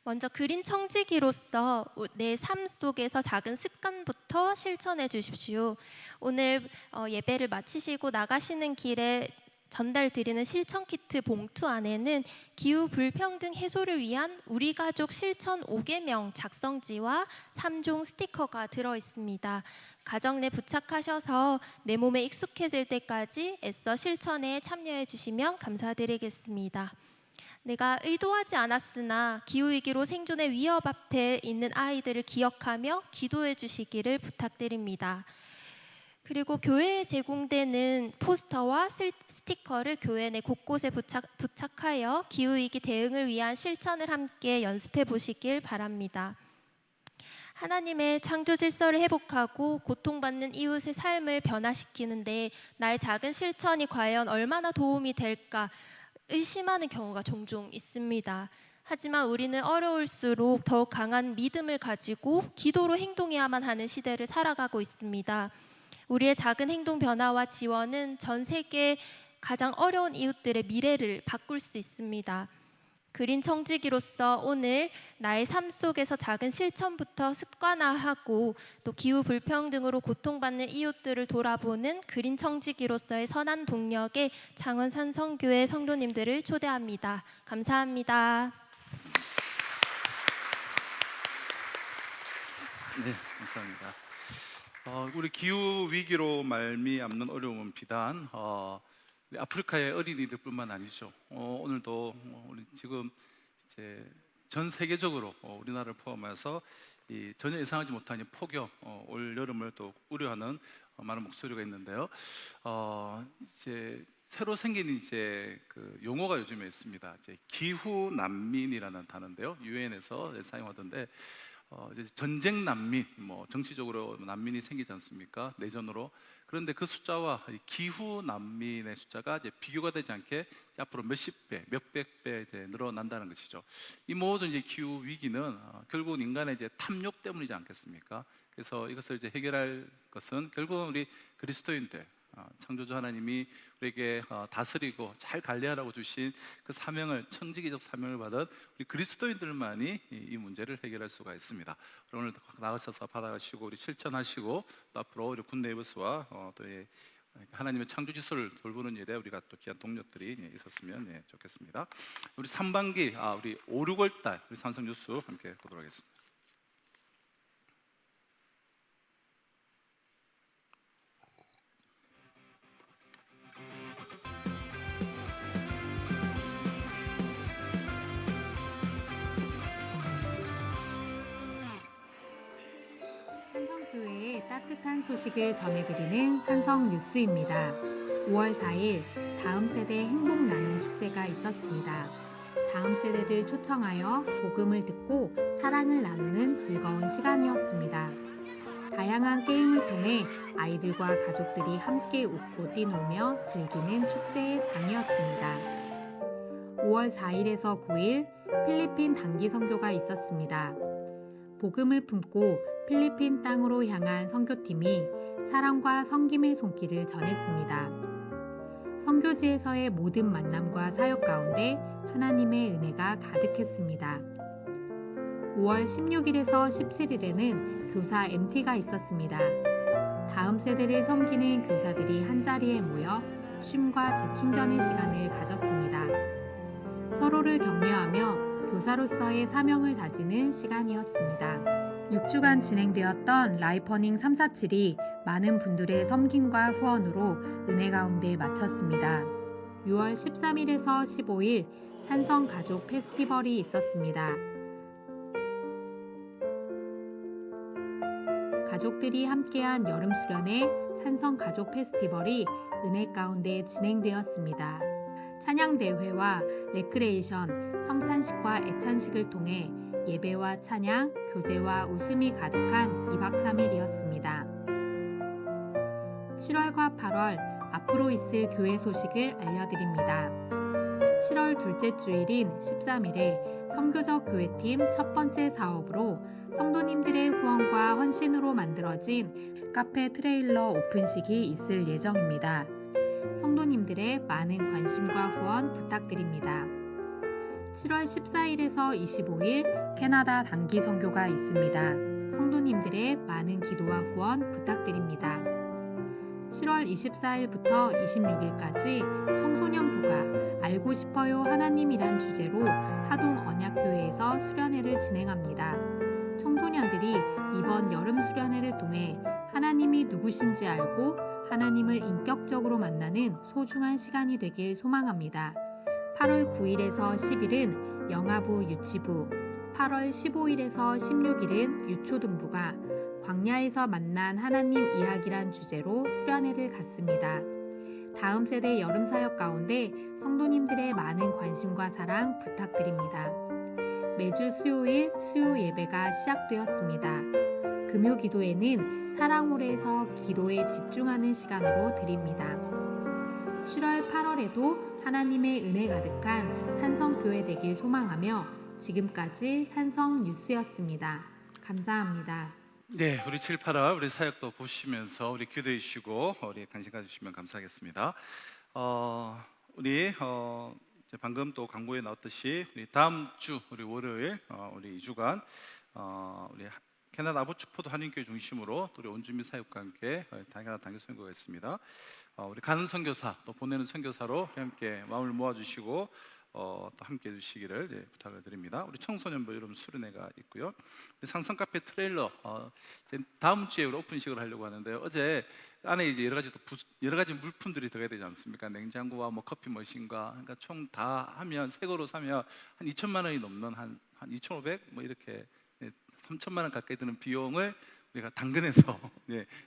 먼저 그린 청지기로서 내 삶 속에서 작은 습관부터 실천해 주십시오. 오늘 예배를 마치시고 나가시는 길에 전달 드리는 실천 키트 봉투 안에는 기후 불평등 해소를 위한 우리 가족 실천 5계명 작성지와 3종 스티커가 들어 있습니다. 가정 내 부착하셔서 내 몸에 익숙해질 때까지 애써 실천에 참여해 주시면 감사드리겠습니다. 내가 의도하지 않았으나 기후위기로 생존의 위협 앞에 있는 아이들을 기억하며 기도해 주시기를 부탁드립니다. 그리고 교회에 제공되는 포스터와 스티커를 교회 내 곳곳에 부착하여 기후위기 대응을 위한 실천을 함께 연습해 보시길 바랍니다. 하나님의 창조 질서를 회복하고 고통받는 이웃의 삶을 변화시키는데 나의 작은 실천이 과연 얼마나 도움이 될까 의심하는 경우가 종종 있습니다. 하지만 우리는 어려울수록 더욱 강한 믿음을 가지고 기도로 행동해야만 하는 시대를 살아가고 있습니다. 우리의 작은 행동 변화와 지원은 전 세계 가장 어려운 이웃들의 미래를 바꿀 수 있습니다. 그린 청지기로서 오늘 나의 삶 속에서 작은 실천부터 습관화하고 또 기후 불평등으로 고통받는 이웃들을 돌아보는 그린 청지기로서의 선한 동력에 창원 산성교회 성도님들을 초대합니다. 감사합니다. 네, 감사합니다. 우리 기후 위기로 말미암는 어려움은 비단 아프리카의 어린이들뿐만 아니죠. 오늘도 우리 지금 이제 전 세계적으로 우리나라를 포함해서 전혀 예상하지 못한 폭염, 올 여름을 또 우려하는 많은 목소리가 있는데요. 이제 새로 생긴 이제 그 용어가 요즘에 있습니다. 이제 기후 난민이라는 단어인데요. 유엔에서 사용하던데. 이제 전쟁 난민, 정치적으로 난민이 생기지 않습니까? 내전으로. 그런데 그 숫자와 기후 난민의 숫자가 이제 비교가 되지 않게 앞으로 몇십 배, 몇백 배 이제 늘어난다는 것이죠. 이 모든 이제 기후 위기는 결국은 인간의 이제 탐욕 때문이지 않겠습니까? 그래서 이것을 이제 해결할 것은 결국은 우리 그리스도인들, 창조주 하나님이 우리에게 다스리고 잘 관리하라고 주신 그 사명을, 천지기적 사명을 받은 우리 그리스도인들만이 이 문제를 해결할 수가 있습니다. 오늘 나가셔서 받아가시고 우리 실천하시고 또 앞으로 우리 굿네이버스와 또 하나님의 창조 지소를 돌보는 일에 우리가 또 귀한 동력들이 있었으면 좋겠습니다. 우리 3반기 우리 5, 6월 달 우리 산성 뉴스 함께 보도록 하겠습니다. 산성교회의 따뜻한 소식을 전해드리는 산성 뉴스입니다. 5월 4일 다음 세대 행복 나눔 축제가 있었습니다. 다음 세대를 초청하여 복음을 듣고 사랑을 나누는 즐거운 시간이었습니다. 다양한 게임을 통해 아이들과 가족들이 함께 웃고 뛰놀며 즐기는 축제의 장이었습니다. 5월 4일에서 9일 필리핀 단기 선교가 있었습니다. 복음을 품고 필리핀 땅으로 향한 선교팀이 사랑과 섬김의 손길을 전했습니다. 선교지에서의 모든 만남과 사역 가운데 하나님의 은혜가 가득했습니다. 5월 16일에서 17일에는 교사 MT가 있었습니다. 다음 세대를 섬기는 교사들이 한자리에 모여 쉼과 재충전의 시간을 가졌습니다. 서로를 격려하며 교사로서의 사명을 다지는 시간이었습니다. 6주간 진행되었던 라이퍼닝 347이 많은 분들의 섬김과 후원으로 은혜 가운데 마쳤습니다. 6월 13일에서 15일 산성 가족 페스티벌이 있었습니다. 가족들이 함께한 여름 수련회 산성 가족 페스티벌이 은혜 가운데 진행되었습니다. 찬양 대회와 레크레이션, 성찬식과 애찬식을 통해 예배와 찬양, 교제와 웃음이 가득한 2박 3일이었습니다. 7월과 8월 앞으로 있을 교회 소식을 알려드립니다. 7월 둘째 주일인 13일에 선교적 교회팀 첫 번째 사업으로 성도님들의 후원과 헌신으로 만들어진 카페 트레일러 오픈식이 있을 예정입니다. 성도님들의 많은 관심과 후원 부탁드립니다. 7월 14일에서 25일 캐나다 단기 선교가 있습니다. 성도님들의 많은 기도와 후원 부탁드립니다. 7월 24일부터 26일까지 청소년부가 알고 싶어요 하나님이란 주제로 하동 언약교회에서 수련회를 진행합니다. 청소년들이 이번 여름 수련회를 통해 하나님이 누구신지 알고 하나님을 인격적으로 만나는 소중한 시간이 되길 소망합니다. 8월 9일에서 10일은 영아부 유치부, 8월 15일에서 16일은 유초등부가 광야에서 만난 하나님 이야기란 주제로 수련회를 갖습니다. 다음 세대 여름 사역 가운데 성도님들의 많은 관심과 사랑 부탁드립니다. 매주 수요일 수요 예배가 시작되었습니다. 금요 기도회는 사랑홀에서 기도에 집중하는 시간으로 드립니다. 7월 8월에도 하나님의 은혜 가득한 산성교회 되길 소망하며 지금까지 산성 뉴스였습니다. 감사합니다. 네, 우리 7, 8월 우리 사역도 보시면서 우리 기도해 주시고 우리 관심 가주시면 감사하겠습니다. 우리 이제 방금 또 광고에 나왔듯이 우리 다음 주 우리 월요일 우리 2주간 우리 캐나다 아보츠포드 한인교회 중심으로 또 우리 온주민 사역과 함께 캐나다 단기 선교가 있습니다. 우리 가는 선교사 또 보내는 선교사로 함께 마음을 모아주시고 또 함께 해주시기를 부탁을 드립니다. 우리 청소년부 여름 수련회가 있고요. 우리 상성 카페 트레일러 이제 다음 주에 우리 오픈식을 하려고 하는데요. 어제 안에 이제 여러 가지 물품들이 들어가야 되지 않습니까? 냉장고와 뭐 커피 머신과 그러니까 총 다 하면 새 거로 사면 한 2천만 원이 넘는 한 2,500 뭐 이렇게 3천만 원 가까이 드는 비용을 우리가 당근에서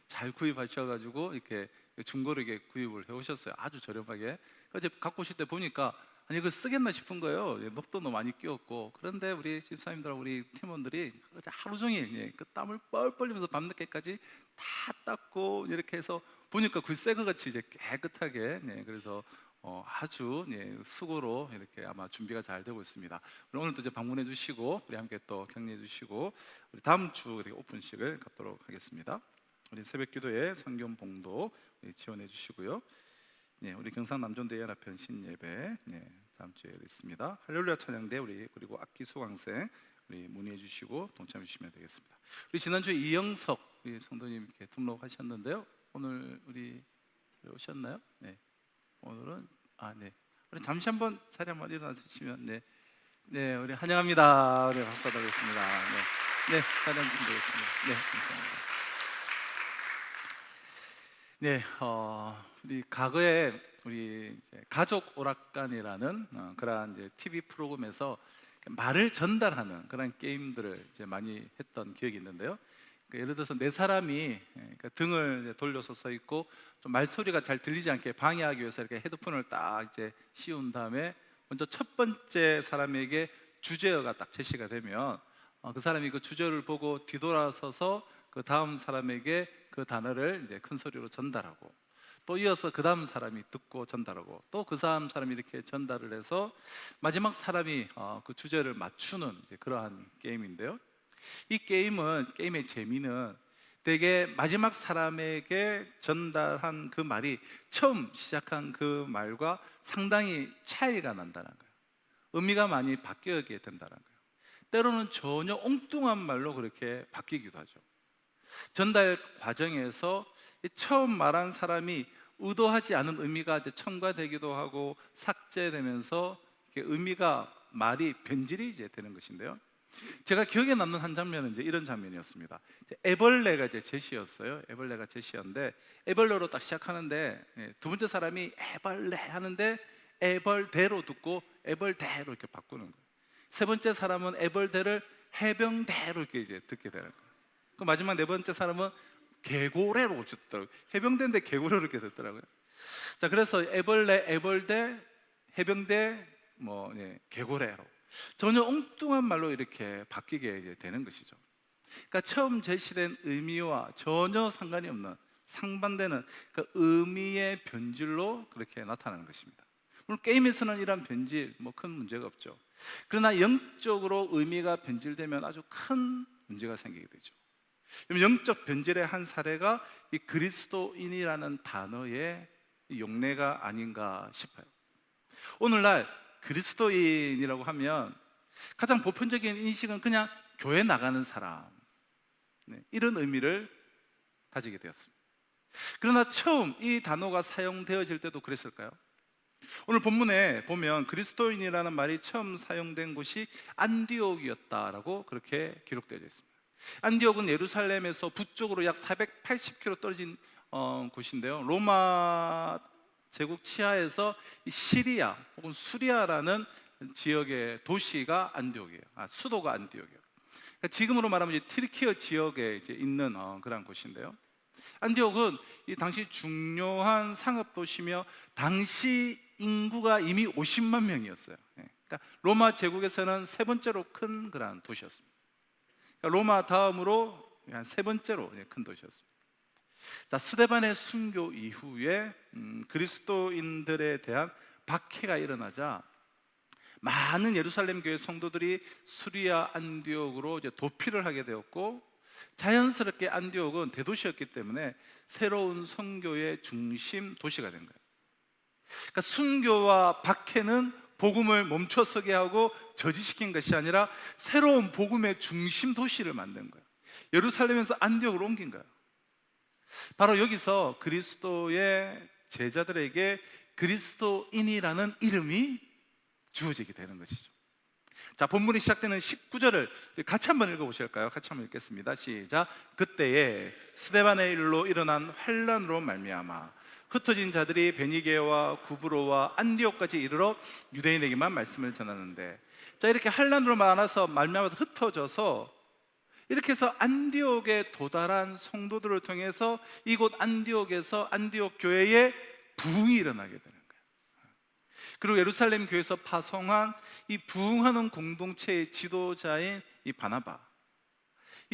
잘 구입하셔가지고 이렇게 중고로 이렇게 구입을 해오셨어요. 아주 저렴하게. 어제 갖고 오실 때 보니까 아니 이걸 쓰겠나 싶은 거예요. 녹도 너무 많이 끼웠고. 그런데 우리 집사님들하고 우리 팀원들이 하루 종일 그 땀을 뻘뻘 흘리면서 밤늦게까지 다 닦고 이렇게 해서 보니까 그 새 거 같이 이제 깨끗하게 그래서 아주 수고로 이렇게 아마 준비가 잘 되고 있습니다. 오늘도 이제 방문해 주시고 우리 함께 또 격려해 주시고 우리 다음 주 우리 오픈식을 갖도록 하겠습니다. 우리 새벽기도에 성경 봉도 지원해 주시고요. 우리 경상 남존대 연합편 신예배 다음 주에 있습니다. 할렐루야 찬양대 우리 그리고 악기 수강생 우리 문의해 주시고 동참해 주시면 되겠습니다. 우리 지난주에 이영석 우리 성도님 이렇게 등록하셨는데요. 오늘 우리 오셨나요? 네. 오늘은 우리 잠시 한번 자리 한번 일어나주시면 네 우리 환영합니다. 우리 박수 드리겠습니다. 네 자리 앉으시면 되겠습니다. 네 감사합니다. 우리 과거에 우리 이제 가족 오락관이라는 그러한 이제 TV 프로그램에서 말을 전달하는 그런 게임들을 이제 많이 했던 기억이 있는데요. 예를 들어서 네 사람이 등을 돌려서 서 있고 좀 말소리가 잘 들리지 않게 방해하기 위해서 이렇게 헤드폰을 딱 이제 씌운 다음에 먼저 첫 번째 사람에게 주제어가 딱 제시가 되면 그 사람이 그 주제어를 보고 뒤돌아서서 그 다음 사람에게 그 단어를 이제 큰 소리로 전달하고 또 이어서 그 다음 사람이 듣고 전달하고 또 그 다음 사람이 이렇게 전달을 해서 마지막 사람이 그 주제를 맞추는 이제 그러한 게임인데요. 이 게임의 재미는 되게 마지막 사람에게 전달한 그 말이 처음 시작한 그 말과 상당히 차이가 난다는 거예요. 의미가 많이 바뀌게 된다는 거예요. 때로는 전혀 엉뚱한 말로 그렇게 바뀌기도 하죠. 전달 과정에서 처음 말한 사람이 의도하지 않은 의미가 이제 첨가되기도 하고 삭제되면서 의미가 말이 변질이 이제 되는 것인데요. 제가 기억에 남는 한 장면은 이제 이런 장면이었습니다. 애벌레가 이제 제시였어요. 애벌레가 제시였는데 애벌레로 딱 시작하는데 두 번째 사람이 애벌레 하는데 애벌대로 듣고 애벌대로 이렇게 바꾸는 거예요. 세 번째 사람은 애벌대를 해병대로 이렇게 이제 듣게 되는 거예요. 그 마지막 네 번째 사람은 개고래로 오셨더라고요. 해병대인데 개고래로 이렇게 됐더라고요. 자, 그래서 애벌레, 애벌대, 해병대, 개고래로 전혀 엉뚱한 말로 이렇게 바뀌게 이제 되는 것이죠. 그러니까 처음 제시된 의미와 전혀 상관이 없는 상반되는 그 의미의 변질로 그렇게 나타나는 것입니다. 물론 게임에서는 이런 변질 큰 문제가 없죠. 그러나 영적으로 의미가 변질되면 아주 큰 문제가 생기게 되죠. 영적 변질의 한 사례가 이 그리스도인이라는 단어의 용례가 아닌가 싶어요. 오늘날 그리스도인이라고 하면 가장 보편적인 인식은 그냥 교회 나가는 사람, 이런 의미를 가지게 되었습니다. 그러나 처음 이 단어가 사용되어질 때도 그랬을까요? 오늘 본문에 보면 그리스도인이라는 말이 처음 사용된 곳이 안디옥이었다라고 그렇게 기록되어 있습니다. 안디옥은 예루살렘에서 북쪽으로 약 480km 떨어진 곳인데요, 로마 제국 치하에서 시리아 혹은 수리아라는 지역의 도시가 안디옥이에요. 수도가 안디옥이에요. 그러니까 지금으로 말하면 이제 튀르키예 지역에 이제 있는 그런 곳인데요, 안디옥은 이 당시 중요한 상업 도시며 당시 인구가 이미 50만 명이었어요. 그러니까 로마 제국에서는 세 번째로 큰 그런 도시였습니다. 그러니까 로마 다음으로 한 세 번째로 큰 도시였습니다. 자, 스데반의 순교 이후에 그리스도인들에 대한 박해가 일어나자 많은 예루살렘 교회 성도들이 수리아 안디옥으로 이제 도피를 하게 되었고, 자연스럽게 안디옥은 대도시였기 때문에 새로운 선교의 중심 도시가 된 거예요. 그러니까 순교와 박해는 복음을 멈춰서게 하고 저지시킨 것이 아니라 새로운 복음의 중심 도시를 만든 거예요. 예루살렘에서 안디옥으로 옮긴 거예요. 바로 여기서 그리스도의 제자들에게 그리스도인이라는 이름이 주어지게 되는 것이죠. 자, 본문이 시작되는 19절을 같이 한번 읽어보실까요? 같이 한번 읽겠습니다. 시작. 그때에 스데반의 일로 일어난 환란으로 말미암아 흩어진 자들이 베니게와 구브로와 안디옥까지 이르러 유대인에게만 말씀을 전하는데, 자, 이렇게 환란으로 말미암아 흩어져서 이렇게 해서 안디옥에 도달한 성도들을 통해서 이곳 안디옥에서 안디옥 교회에 부흥이 일어나게 되는 거예요. 그리고 예루살렘 교회에서 파송한 이 부흥하는 공동체의 지도자인 이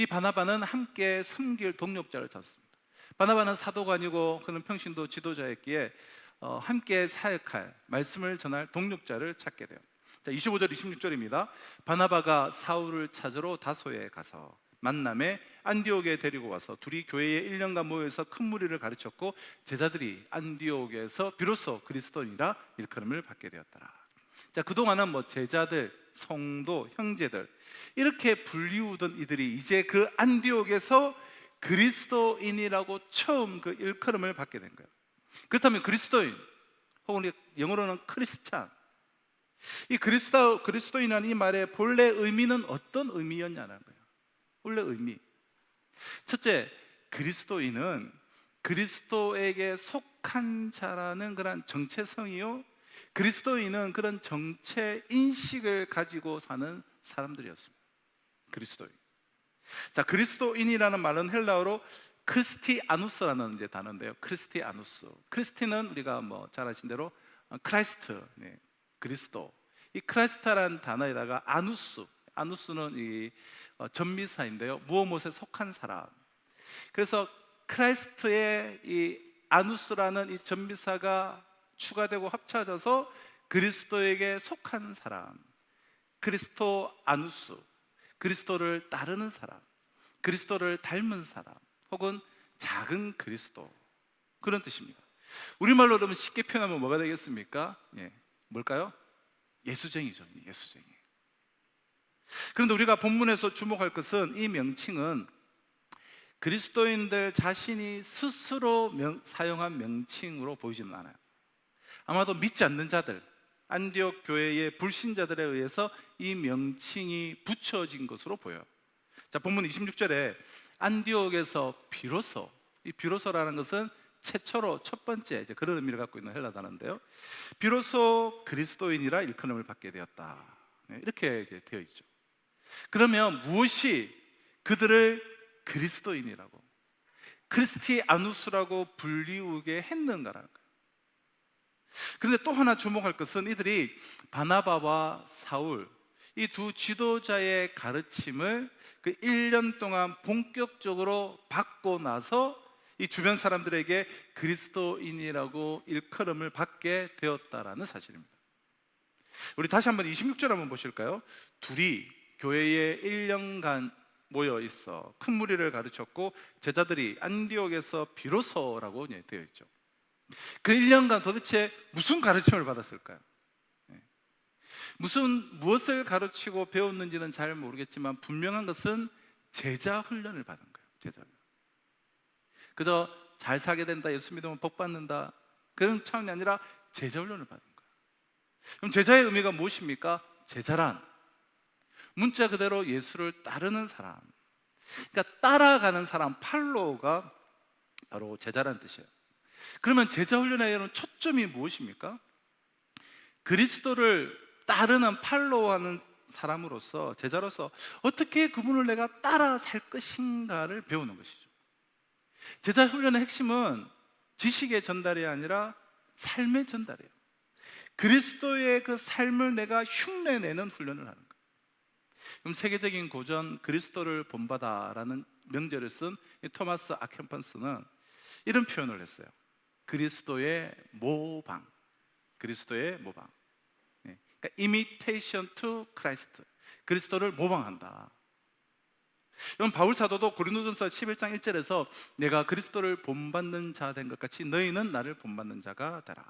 바나바는 함께 섬길 동력자를 찾습니다. 바나바는 사도가 아니고 그는 평신도 지도자였기에 함께 사역할, 말씀을 전할 동력자를 찾게 돼요. 자, 25절 26절입니다. 바나바가 사울을 찾으러 다소에 가서 만남에 안디옥에 데리고 와서 둘이 교회에 1년간 모여서 큰 무리를 가르쳤고, 제자들이 안디옥에서 비로소 그리스도인이라 일컬음을 받게 되었더라. 자, 그동안은 제자들, 성도, 형제들 이렇게 불리우던 이들이 이제 그 안디옥에서 그리스도인이라고 처음 그 일컬음을 받게 된 거예요. 그렇다면 그리스도인, 혹은 영어로는 크리스찬, 이 그리스도인이라는 이 말의 본래 의미는 어떤 의미였냐는 거예요. 본래 의미, 첫째, 그리스도인은 그리스도에게 속한 자라는 그런 정체성이요, 그리스도인은 그런 정체 인식을 가지고 사는 사람들이었습니다. 그리스도인. 자, 그리스도인이라는 말은 헬라어로 크리스티아누스라는 이제 단어인데요. 크리스티아누스. 크리스티는 우리가 잘 아신 대로 크라이스트, 그리스도. 이 크라이스타라는 단어에다가 아누스는 이 전미사인데요, 무엇에 속한 사람. 그래서 크라이스트의 이 아누스라는 이 전미사가 추가되고 합쳐져서 그리스도에게 속한 사람, 그리스도 아누스, 그리스도를 따르는 사람, 그리스도를 닮은 사람, 혹은 작은 그리스도, 그런 뜻입니다. 우리말로 그러면 쉽게 표현하면 뭐가 되겠습니까? 뭘까요? 예수쟁이죠. 예수쟁이. 그런데 우리가 본문에서 주목할 것은 이 명칭은 그리스도인들 자신이 스스로 사용한 명칭으로 보이지는 않아요. 아마도 믿지 않는 자들, 안디옥 교회의 불신자들에 의해서 이 명칭이 붙여진 것으로 보여요. 자, 본문 26절에 안디옥에서 비로소, 이 비로소라는 것은 최초로, 첫 번째, 이제 그런 의미를 갖고 있는 헬라 단어인데요, 비로소 그리스도인이라 일컬음을 받게 되었다, 이렇게 이제 되어 있죠. 그러면 무엇이 그들을 그리스도인이라고, 크리스티아누스라고 불리우게 했는가라는 거예요. 그런데 또 하나 주목할 것은 이들이 바나바와 사울, 이 두 지도자의 가르침을 그 1년 동안 본격적으로 받고 나서 이 주변 사람들에게 그리스도인이라고 일컬음을 받게 되었다라는 사실입니다. 우리 다시 한번 26절 한번 보실까요? 둘이 교회에 1년간 모여 있어 큰 무리를 가르쳤고 제자들이 안디옥에서 비로소라고 되어 있죠. 그 1년간 도대체 무슨 가르침을 받았을까요? 무엇을 가르치고 배웠는지는 잘 모르겠지만 분명한 것은 제자 훈련을 받은 거예요. 제자 훈련. 그저 잘 살게 된다, 예수 믿으면 복 받는다, 그런 차원이 아니라 제자 훈련을 받은 거예요. 그럼 제자의 의미가 무엇입니까? 제자란 문자 그대로 예수를 따르는 사람, 그러니까 따라가는 사람, 팔로우가 바로 제자라는 뜻이에요. 그러면 제자 훈련의 초점이 무엇입니까? 그리스도를 따르는, 팔로우하는 사람으로서, 제자로서 어떻게 그분을 내가 따라 살 것인가를 배우는 것이죠. 제자 훈련의 핵심은 지식의 전달이 아니라 삶의 전달이에요. 그리스도의 그 삶을 내가 흉내내는 훈련을 하는 거예요. 그럼 세계적인 고전 그리스도를 본받아라는 명제를 쓴 토마스 아켄펀스는 이런 표현을 했어요. 그리스도의 모방. 그리스도의 모방. 그러니까 imitation to Christ. 그리스도를 모방한다. 여러분, 바울 사도도 고린도전서 11장 1절에서 내가 그리스도를 본받는 자 된 것 같이 너희는 나를 본받는 자가 되라.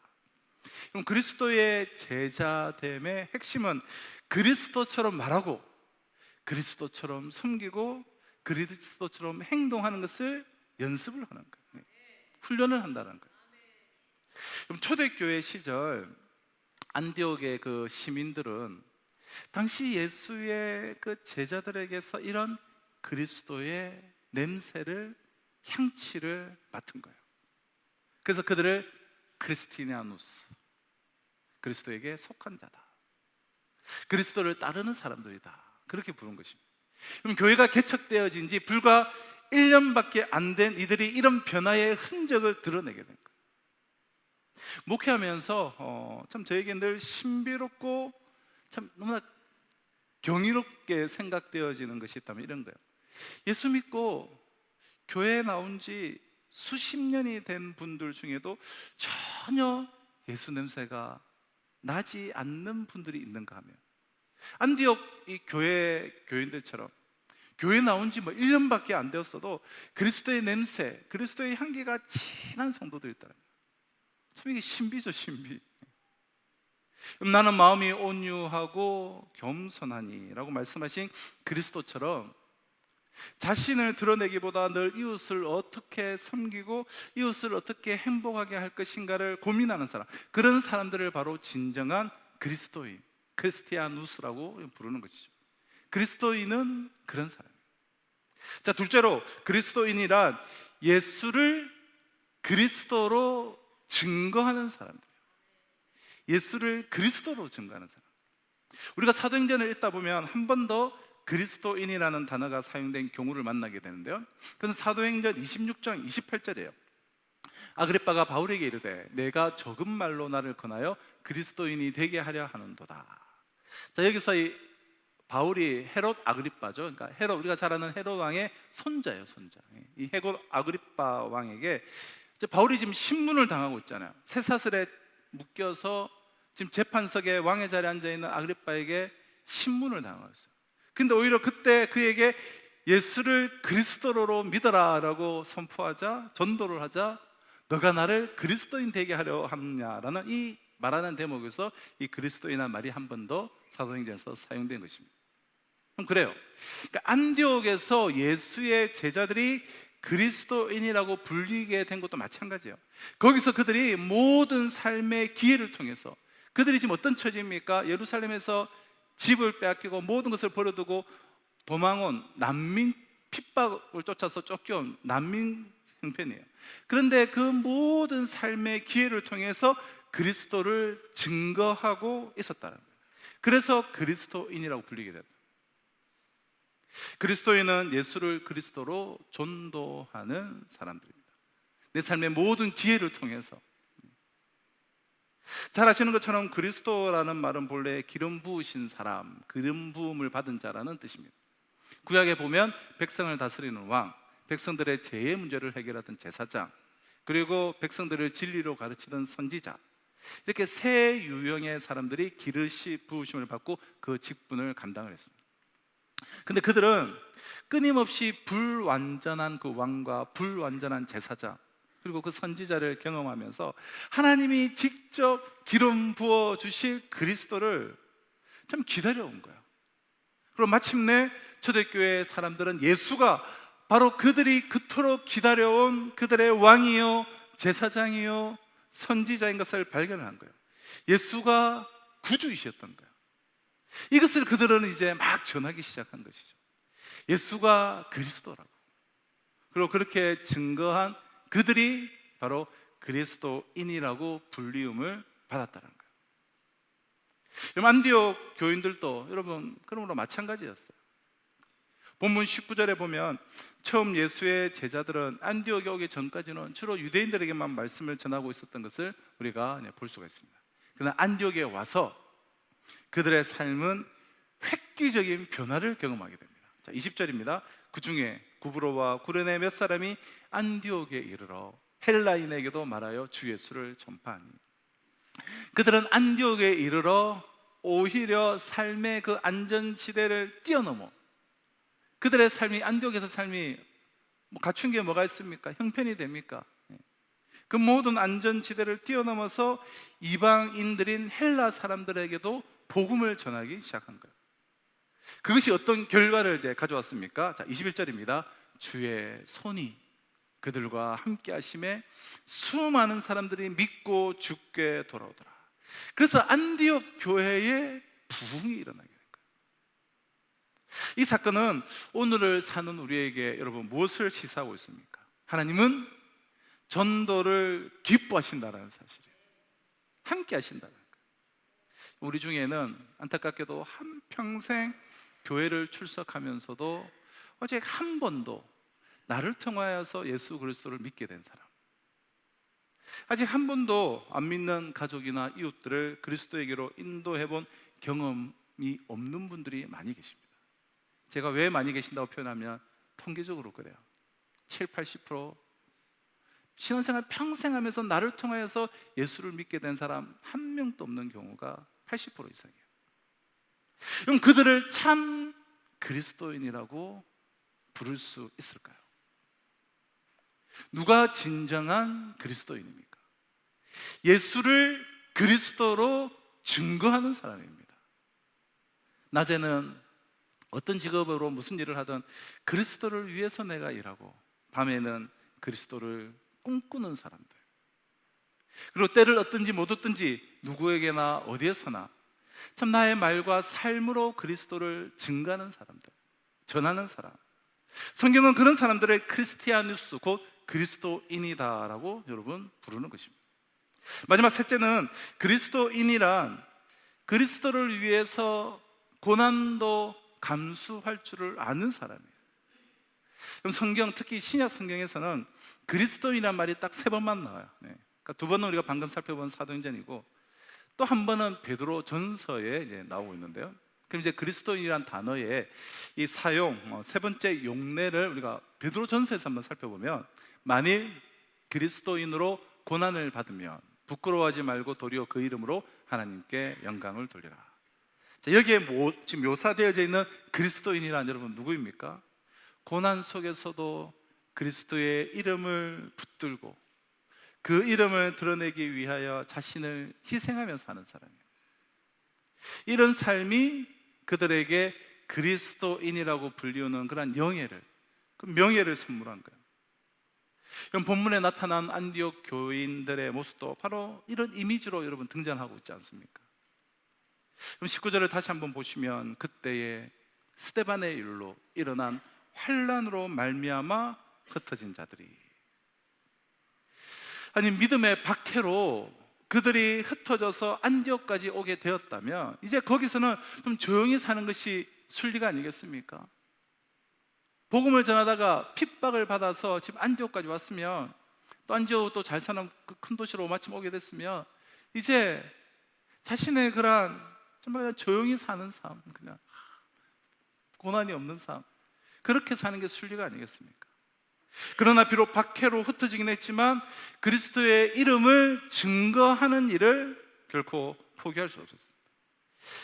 그럼 그리스도의 제자됨의 핵심은 그리스도처럼 말하고 그리스도처럼 섬기고 그리스도처럼 행동하는 것을 연습을 하는 거예요. 훈련을 한다는 거예요. 그럼 초대교회 시절 안디옥의 그 시민들은 당시 예수의 그 제자들에게서 이런 그리스도의 냄새를, 향취를 맡은 거예요. 그래서 그들을 크리스티아누스, 그리스도에게 속한 자다, 그리스도를 따르는 사람들이다, 그렇게 부른 것입니다. 그럼 교회가 개척되어진 지 불과 1년밖에 안 된 이들이 이런 변화의 흔적을 드러내게 된 거예요. 목회하면서 참 저에게 늘 신비롭고 참 너무나 경이롭게 생각되어지는 것이 있다면 이런 거예요. 예수 믿고 교회에 나온 지 수십 년이 된 분들 중에도 전혀 예수 냄새가 나지 않는 분들이 있는가 하면, 안디옥 이 교인들처럼 교회 나온 지 1년밖에 안 되었어도 그리스도의 냄새, 그리스도의 향기가 진한 성도들이 있다는 거예요. 참 이게 신비죠, 신비. 나는 마음이 온유하고 겸손하니 라고 말씀하신 그리스도처럼 자신을 드러내기보다 늘 이웃을 어떻게 섬기고 이웃을 어떻게 행복하게 할 것인가를 고민하는 사람, 그런 사람들을 바로 진정한 그리스도인, 크리스티아누스라고 부르는 것이죠. 그리스도인은 그런 사람이에요. 자, 둘째로 그리스도인이란 예수를 그리스도로 증거하는 사람들이에요. 예수를 그리스도로 증거하는 사람. 우리가 사도행전을 읽다 보면 한 번 더 그리스도인이라는 단어가 사용된 경우를 만나게 되는데요. 그래서 사도행전 26장 28절이에요. 아그리빠가 바울에게 이르되 내가 적은 말로 나를 권하여 그리스도인이 되게 하려 하는도다. 자, 여기서 이 바울이 헤롯 아그리빠죠. 그러니까 헤롯, 우리가 잘 아는 헤롯 왕의 손자예요, 손자. 이 헤롯 아그리빠 왕에게 이제 바울이 지금 신문을 당하고 있잖아요. 쇠사슬에 묶여서 지금 재판석에 왕의 자리에 앉아 있는 아그리빠에게 신문을 당하고 있어요. 근데 오히려 그때 그에게 예수를 그리스도로 믿어라라고 선포하자, 전도를 하자, 너가 나를 그리스도인 되게 하려 하느냐라는 이 말하는 대목에서 이 그리스도인이라는 말이 한 번 더 사도행전에서 사용된 것입니다. 그럼 그래요. 그러니까 안디옥에서 예수의 제자들이 그리스도인이라고 불리게 된 것도 마찬가지예요. 거기서 그들이 모든 삶의 기회를 통해서, 그들이 지금 어떤 처지입니까? 예루살렘에서 집을 빼앗기고 모든 것을 버려두고 도망온 난민, 핍박을 쫓아서 쫓겨온 난민 형편이에요. 그런데 그 모든 삶의 기회를 통해서 그리스도를 증거하고 있었다는 거예요. 그래서 그리스도인이라고 불리게 됐다. 그리스도인은 예수를 그리스도로 전도하는 사람들입니다. 내 삶의 모든 기회를 통해서. 잘 아시는 것처럼 그리스도라는 말은 본래 기름 부으신 사람, 기름 부음을 받은 자라는 뜻입니다. 구약에 보면 백성을 다스리는 왕, 백성들의 죄의 문제를 해결하던 제사장, 그리고 백성들을 진리로 가르치던 선지자, 이렇게 세 유형의 사람들이 기름이 부으심을 받고 그 직분을 감당을 했습니다. 근데 그들은 끊임없이 불완전한 그 왕과 불완전한 제사장, 그리고 그 선지자를 경험하면서 하나님이 직접 기름 부어 주실 그리스도를 참 기다려온 거예요. 그리고 마침내 초대교회 사람들은 예수가 바로 그들이 그토록 기다려온 그들의 왕이요, 제사장이요, 선지자인 것을 발견한 거예요. 예수가 구주이셨던 거예요. 이것을 그들은 이제 막 전하기 시작한 것이죠. 예수가 그리스도라고. 그리고 그렇게 증거한 그들이 바로 그리스도인이라고 불리움을 받았다는 거예요. 여러분, 안디옥 교인들도 여러분 그러므로 마찬가지였어요. 본문 19절에 보면 처음 예수의 제자들은 안디옥에 오기 전까지는 주로 유대인들에게만 말씀을 전하고 있었던 것을 우리가 볼 수가 있습니다. 그러나 안디옥에 와서 그들의 삶은 획기적인 변화를 경험하게 됩니다. 자, 20절입니다. 그 중에 구브로와 구레네 몇 사람이 안디옥에 이르러 헬라인에게도 말하여 주 예수를 전파하니, 그들은 안디옥에 이르러 오히려 삶의 그 안전지대를 뛰어넘어, 그들의 삶이, 안디옥에서 삶이 갖춘 게 뭐가 있습니까? 형편이 됩니까? 그 모든 안전지대를 뛰어넘어서 이방인들인 헬라 사람들에게도 복음을 전하기 시작한 거예요. 그것이 어떤 결과를 이제 가져왔습니까? 자, 21절입니다. 주의 손이 그들과 함께 하심에 수많은 사람들이 믿고 주께 돌아오더라. 그래서 안디옥 교회에 부흥이 일어나게 된 거예요. 이 사건은 오늘을 사는 우리에게 여러분 무엇을 시사하고 있습니까? 하나님은 전도를 기뻐하신다는 사실이에요. 함께 하신다는 거예요. 우리 중에는 안타깝게도 한평생 교회를 출석하면서도 아직 한 번도 나를 통하여서 예수 그리스도를 믿게 된 사람, 아직 한 번도 안 믿는 가족이나 이웃들을 그리스도에게로 인도해본 경험이 없는 분들이 많이 계십니다. 제가 왜 많이 계신다고 표현하면 통계적으로 그래요. 70-80% 신앙생활 평생 하면서 나를 통하여서 예수를 믿게 된 사람 한 명도 없는 경우가 80% 이상이에요. 그럼 그들을 참 그리스도인이라고 부를 수 있을까요? 누가 진정한 그리스도인입니까? 예수를 그리스도로 증거하는 사람입니다. 낮에는 어떤 직업으로 무슨 일을 하든 그리스도를 위해서 내가 일하고, 밤에는 그리스도를 꿈꾸는 사람들, 그리고 때를 얻든지 못 얻든지 누구에게나 어디에서나 참 나의 말과 삶으로 그리스도를 증가하는 사람들, 전하는 사람, 성경은 그런 사람들을 크리스티아누스, 곧 그리스도인이다라고 여러분 부르는 것입니다. 마지막 셋째는 그리스도인이란 그리스도를 위해서 고난도 감수할 줄을 아는 사람이에요. 그럼 성경, 특히 신약 성경에서는 그리스도인이란 말이 딱 3번만 나와요. 그러니까 2번은 우리가 방금 살펴본 사도행전이고, 또 한 번은 베드로 전서에 이제 나오고 있는데요. 그럼 이제 그리스도인이란 단어의 이 사용, 세 번째 용례를 우리가 베드로 전서에서 한번 살펴보면, 만일 그리스도인으로 고난을 받으면 부끄러워하지 말고 도리어 그 이름으로 하나님께 영광을 돌리라. 자, 여기에 지금 묘사되어져 있는 그리스도인이란 여러분 누구입니까? 고난 속에서도 그리스도의 이름을 붙들고 그 이름을 드러내기 위하여 자신을 희생하면서 사는 사람이에요. 이런 삶이 그들에게 그리스도인이라고 불리우는 그런 영예를, 그 명예를 선물한 거예요. 그럼 본문에 나타난 안디옥 교인들의 모습도 바로 이런 이미지로 여러분 등장하고 있지 않습니까? 그럼 19절을 다시 한번 보시면, 그때에 스데반의 일로 일어난 환난으로 말미암아 흩어진 자들이, 아니 믿음의 박해로 그들이 흩어져서 안디옥까지 오게 되었다면 이제 거기서는 좀 조용히 사는 것이 순리가 아니겠습니까? 복음을 전하다가 핍박을 받아서 지금 안디옥까지 왔으면, 또 안디옥 또 잘 사는 그 큰 도시로 마침 오게 됐으면 이제 자신의 그런 정말 그냥 조용히 사는 삶, 그냥 고난이 없는 삶, 그렇게 사는 게 순리가 아니겠습니까? 그러나 비록 박해로 흩어지긴 했지만 그리스도의 이름을 증거하는 일을 결코 포기할 수 없었습니다.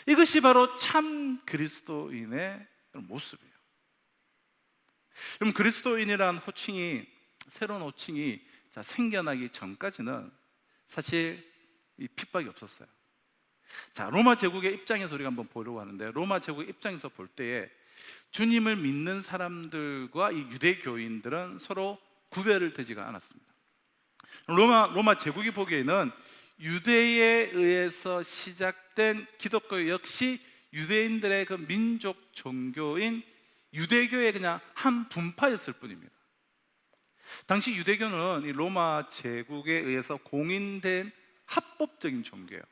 이것이 바로 참 그리스도인의 모습이에요. 그럼 그리스도인이란 호칭이, 새로운 호칭이 생겨나기 전까지는 사실 이 핍박이 없었어요. 자, 로마 제국의 입장에서 우리가 한번 보려고 하는데, 로마 제국의 입장에서 볼 때에 주님을 믿는 사람들과 이 유대교인들은 서로 구별을 되지가 않았습니다. 로마 제국이 보기에는 유대에 의해서 시작된 기독교 역시 유대인들의 그 민족 종교인 유대교의 그냥 한 분파였을 뿐입니다. 당시 유대교는 이 로마 제국에 의해서 공인된 합법적인 종교예요.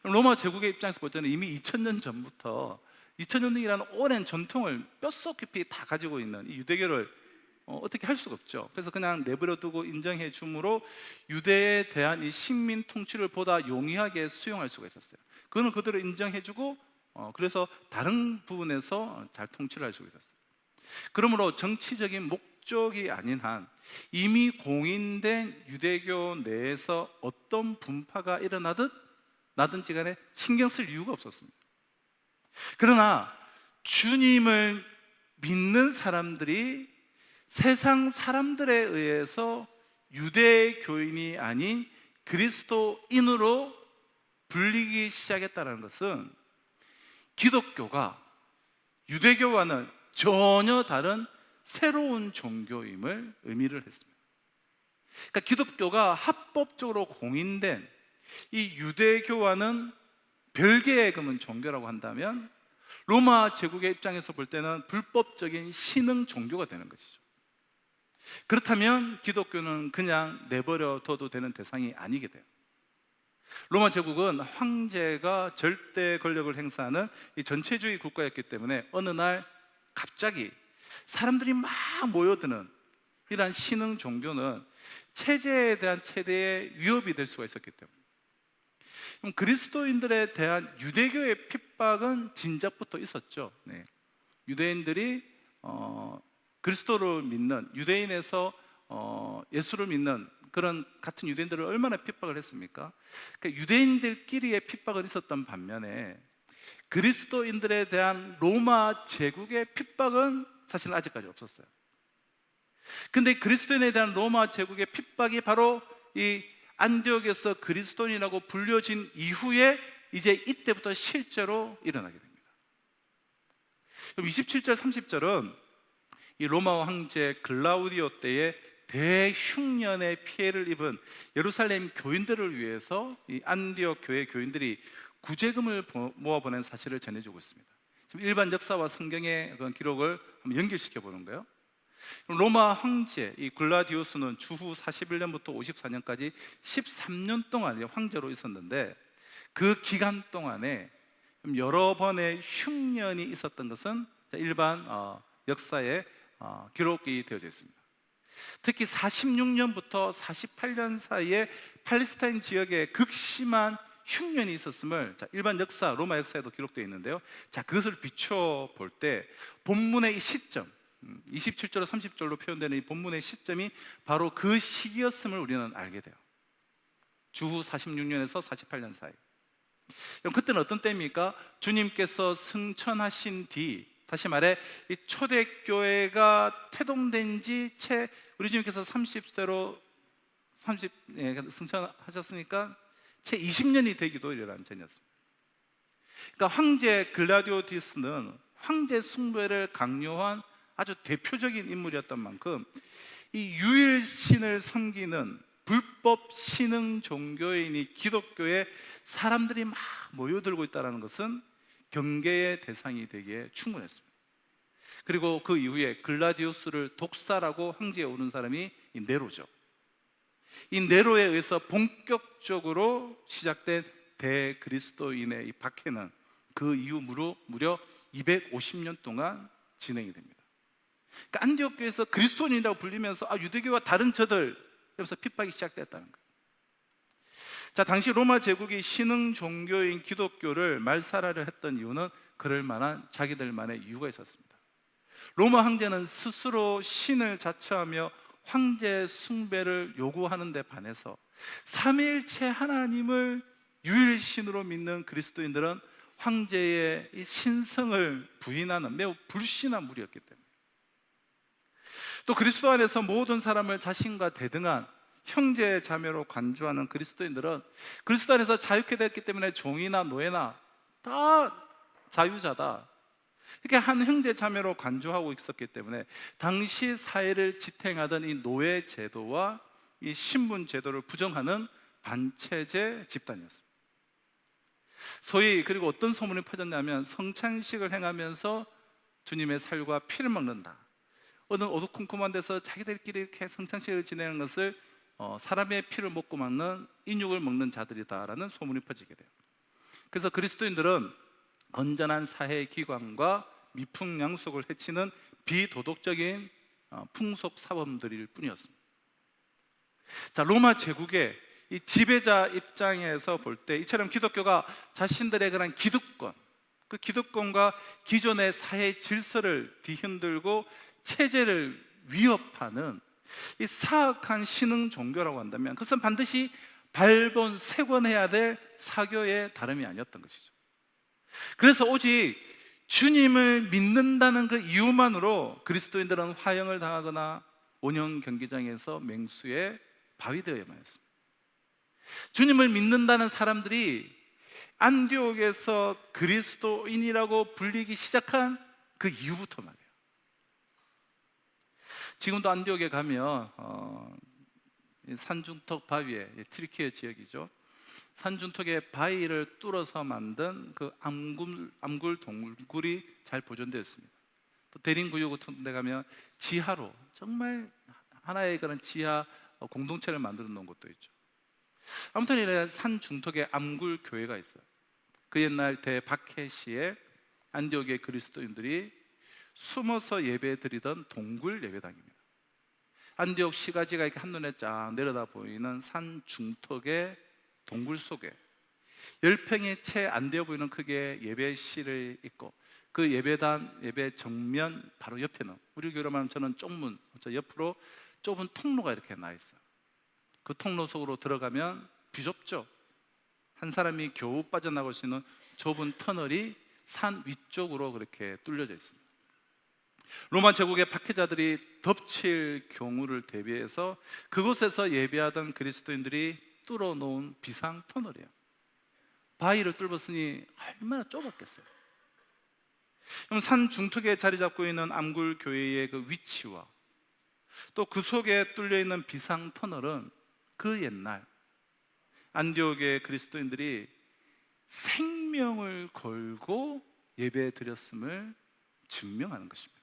로마 제국의 입장에서 볼 때는 이미 2000년 전부터 2000년이라는 오랜 전통을 뼛속 깊이 다 가지고 있는 이 유대교를 어떻게 할 수가 없죠. 그래서 그냥 내버려 두고 인정해 줌으로 유대에 대한 이 식민 통치를 보다 용이하게 수용할 수가 있었어요. 그거는 그대로 인정해 주고 그래서 다른 부분에서 잘 통치를 할 수가 있었어요. 그러므로 정치적인 목적이 아닌 한 이미 공인된 유대교 내에서 어떤 분파가 나든지 간에 신경 쓸 이유가 없었습니다. 그러나 주님을 믿는 사람들이 세상 사람들에 의해서 유대교인이 아닌 그리스도인으로 불리기 시작했다는 것은 기독교가 유대교와는 전혀 다른 새로운 종교임을 의미를 했습니다. 그러니까 기독교가 합법적으로 공인된 이 유대교와는 별개의 종교라고 한다면 로마 제국의 입장에서 볼 때는 불법적인 신흥 종교가 되는 것이죠. 그렇다면 기독교는 그냥 내버려 둬도 되는 대상이 아니게 돼요. 로마 제국은 황제가 절대 권력을 행사하는 이 전체주의 국가였기 때문에 어느 날 갑자기 사람들이 막 모여드는 이러한 신흥 종교는 체제에 대한 최대의 위협이 될 수가 있었기 때문에, 그럼 그리스도인들에 대한 유대교의 핍박은 진작부터 있었죠. 네. 유대인들이 그리스도를 믿는, 유대인에서 예수를 믿는 그런 같은 유대인들을 얼마나 핍박을 했습니까? 그러니까 유대인들끼리의 핍박은 있었던 반면에 그리스도인들에 대한 로마 제국의 핍박은 사실은 아직까지 없었어요. 근데 그리스도인에 대한 로마 제국의 핍박이 바로 이 안디옥에서 그리스도인이라고 불려진 이후에 이제 이때부터 실제로 일어나게 됩니다. 그럼 27절 30절은 이 로마 황제 글라우디오 때에 대흉년의 피해를 입은 예루살렘 교인들을 위해서 이 안디옥 교회 교인들이 구제금을 모아보낸 사실을 전해주고 있습니다. 지금 일반 역사와 성경의 그런 기록을 한번 연결시켜 보는 거예요. 로마 황제 이 글라디우스는 주후 41년부터 54년까지 13년 동안 황제로 있었는데, 그 기간 동안에 여러 번의 흉년이 있었던 것은 일반 역사에 기록이 되어져 있습니다. 특히 46년부터 48년 사이에 팔레스타인 지역에 극심한 흉년이 있었음을 일반 역사, 로마 역사에도 기록되어 있는데요. 자, 그것을 비춰 볼 때 본문의 이 시점, 27절 30절로 표현되는 이 본문의 시점이 바로 그 시기였음을 우리는 알게 돼요. 주후 46년에서 48년 사이. 그럼 그때는 어떤 때입니까? 주님께서 승천하신 뒤, 다시 말해 이 초대교회가 태동된 지 채 우리 주님께서 30세로 승천하셨으니까 채 20년이 되기도 이르는 전이었습니다. 그러니까 황제 글라디오디스는 황제 숭배를 강요한 아주 대표적인 인물이었던 만큼 이 유일신을 섬기는 불법 신흥 종교인이 기독교에 사람들이 막 모여들고 있다는 것은 경계의 대상이 되기에 충분했습니다. 그리고 그 이후에 글라디우스를 독살하고 황제에 오른 사람이 이 네로죠. 이 네로에 의해서 본격적으로 시작된 대그리스도인의 이 박해는 그 이후 무려 250년 동안 진행이 됩니다. 그러니까 안디옥 교회에서 그리스도인이라고 불리면서 유대교와 다른 저들 그래서 핍박이 시작됐다는 거예요. 자, 당시 로마 제국이 신흥 종교인 기독교를 말살하려 했던 이유는 그럴 만한 자기들만의 이유가 있었습니다. 로마 황제는 스스로 신을 자처하며 황제 숭배를 요구하는 데 반해서 삼위일체 하나님을 유일신으로 믿는 그리스도인들은 황제의 이 신성을 부인하는 매우 불신한 무리였기 때문에, 또 그리스도 안에서 모든 사람을 자신과 대등한 형제 자매로 간주하는 그리스도인들은 그리스도 안에서 자유케 됐기 때문에 종이나 노예나 다 자유자다, 이렇게 한 형제 자매로 간주하고 있었기 때문에 당시 사회를 지탱하던 이 노예 제도와 이 신분 제도를 부정하는 반체제 집단이었습니다. 소위 그리고 어떤 소문이 퍼졌냐면 성찬식을 행하면서 주님의 살과 피를 먹는다, 어느 어두컴컴한 데서 자기들끼리 이렇게 성찬식을 진행하는 것을 사람의 피를 먹고 먹는 인육을 먹는 자들이다라는 소문이 퍼지게 돼요. 그래서 그리스도인들은 건전한 사회 기관과 미풍양속을 해치는 비도덕적인 풍속 사범들일 뿐이었습니다. 자, 로마 제국의 이 지배자 입장에서 볼 때 이처럼 기독교가 자신들의 그런 기득권, 그 기득권과 기존의 사회 질서를 뒤흔들고 체제를 위협하는 이 사악한 신흥 종교라고 한다면 그것은 반드시 발본 세권해야 될 사교의 다름이 아니었던 것이죠. 그래서 오직 주님을 믿는다는 그 이유만으로 그리스도인들은 화형을 당하거나 온영 경기장에서 맹수에 바위되어야만 했습니다. 주님을 믿는다는 사람들이 안디옥에서 그리스도인이라고 불리기 시작한 그 이후부터 말이에요. 지금도 안디옥에 가면 산중턱 바위에, 튀르키예 지역이죠, 산중턱에 바위를 뚫어서 만든 그 암굴 동굴이 잘 보존되어 있습니다. 또 대림구역 같은 데 가면 지하로 정말 하나의 그런 지하 공동체를 만들어 놓은 곳도 있죠. 아무튼 이런 산 중턱에 암굴 교회가 있어요. 그 옛날 대박해시에 안디옥의 그리스도인들이 숨어서 예배 드리던 동굴 예배당입니다. 안디옥 시가지가 이렇게 한눈에 쫙 내려다 보이는 산 중턱의 동굴 속에 10평이 채 안 되어 보이는 크기의 예배실을 있고, 그 예배단, 예배 정면 바로 옆에는 우리 교회로 말하면 저는 쪽문, 저 옆으로 좁은 통로가 이렇게 나 있어요. 그 통로 속으로 들어가면 비좁죠. 한 사람이 겨우 빠져나갈 수 있는 좁은 터널이 산 위쪽으로 그렇게 뚫려져 있습니다. 로마 제국의 박해자들이 덮칠 경우를 대비해서 그곳에서 예배하던 그리스도인들이 뚫어놓은 비상 터널이에요. 바위를 뚫었으니 얼마나 좁았겠어요. 그럼 산 중턱에 자리 잡고 있는 암굴 교회의 그 위치와 또 그 속에 뚫려 있는 비상 터널은 그 옛날 안디옥의 그리스도인들이 생명을 걸고 예배 드렸음을 증명하는 것입니다.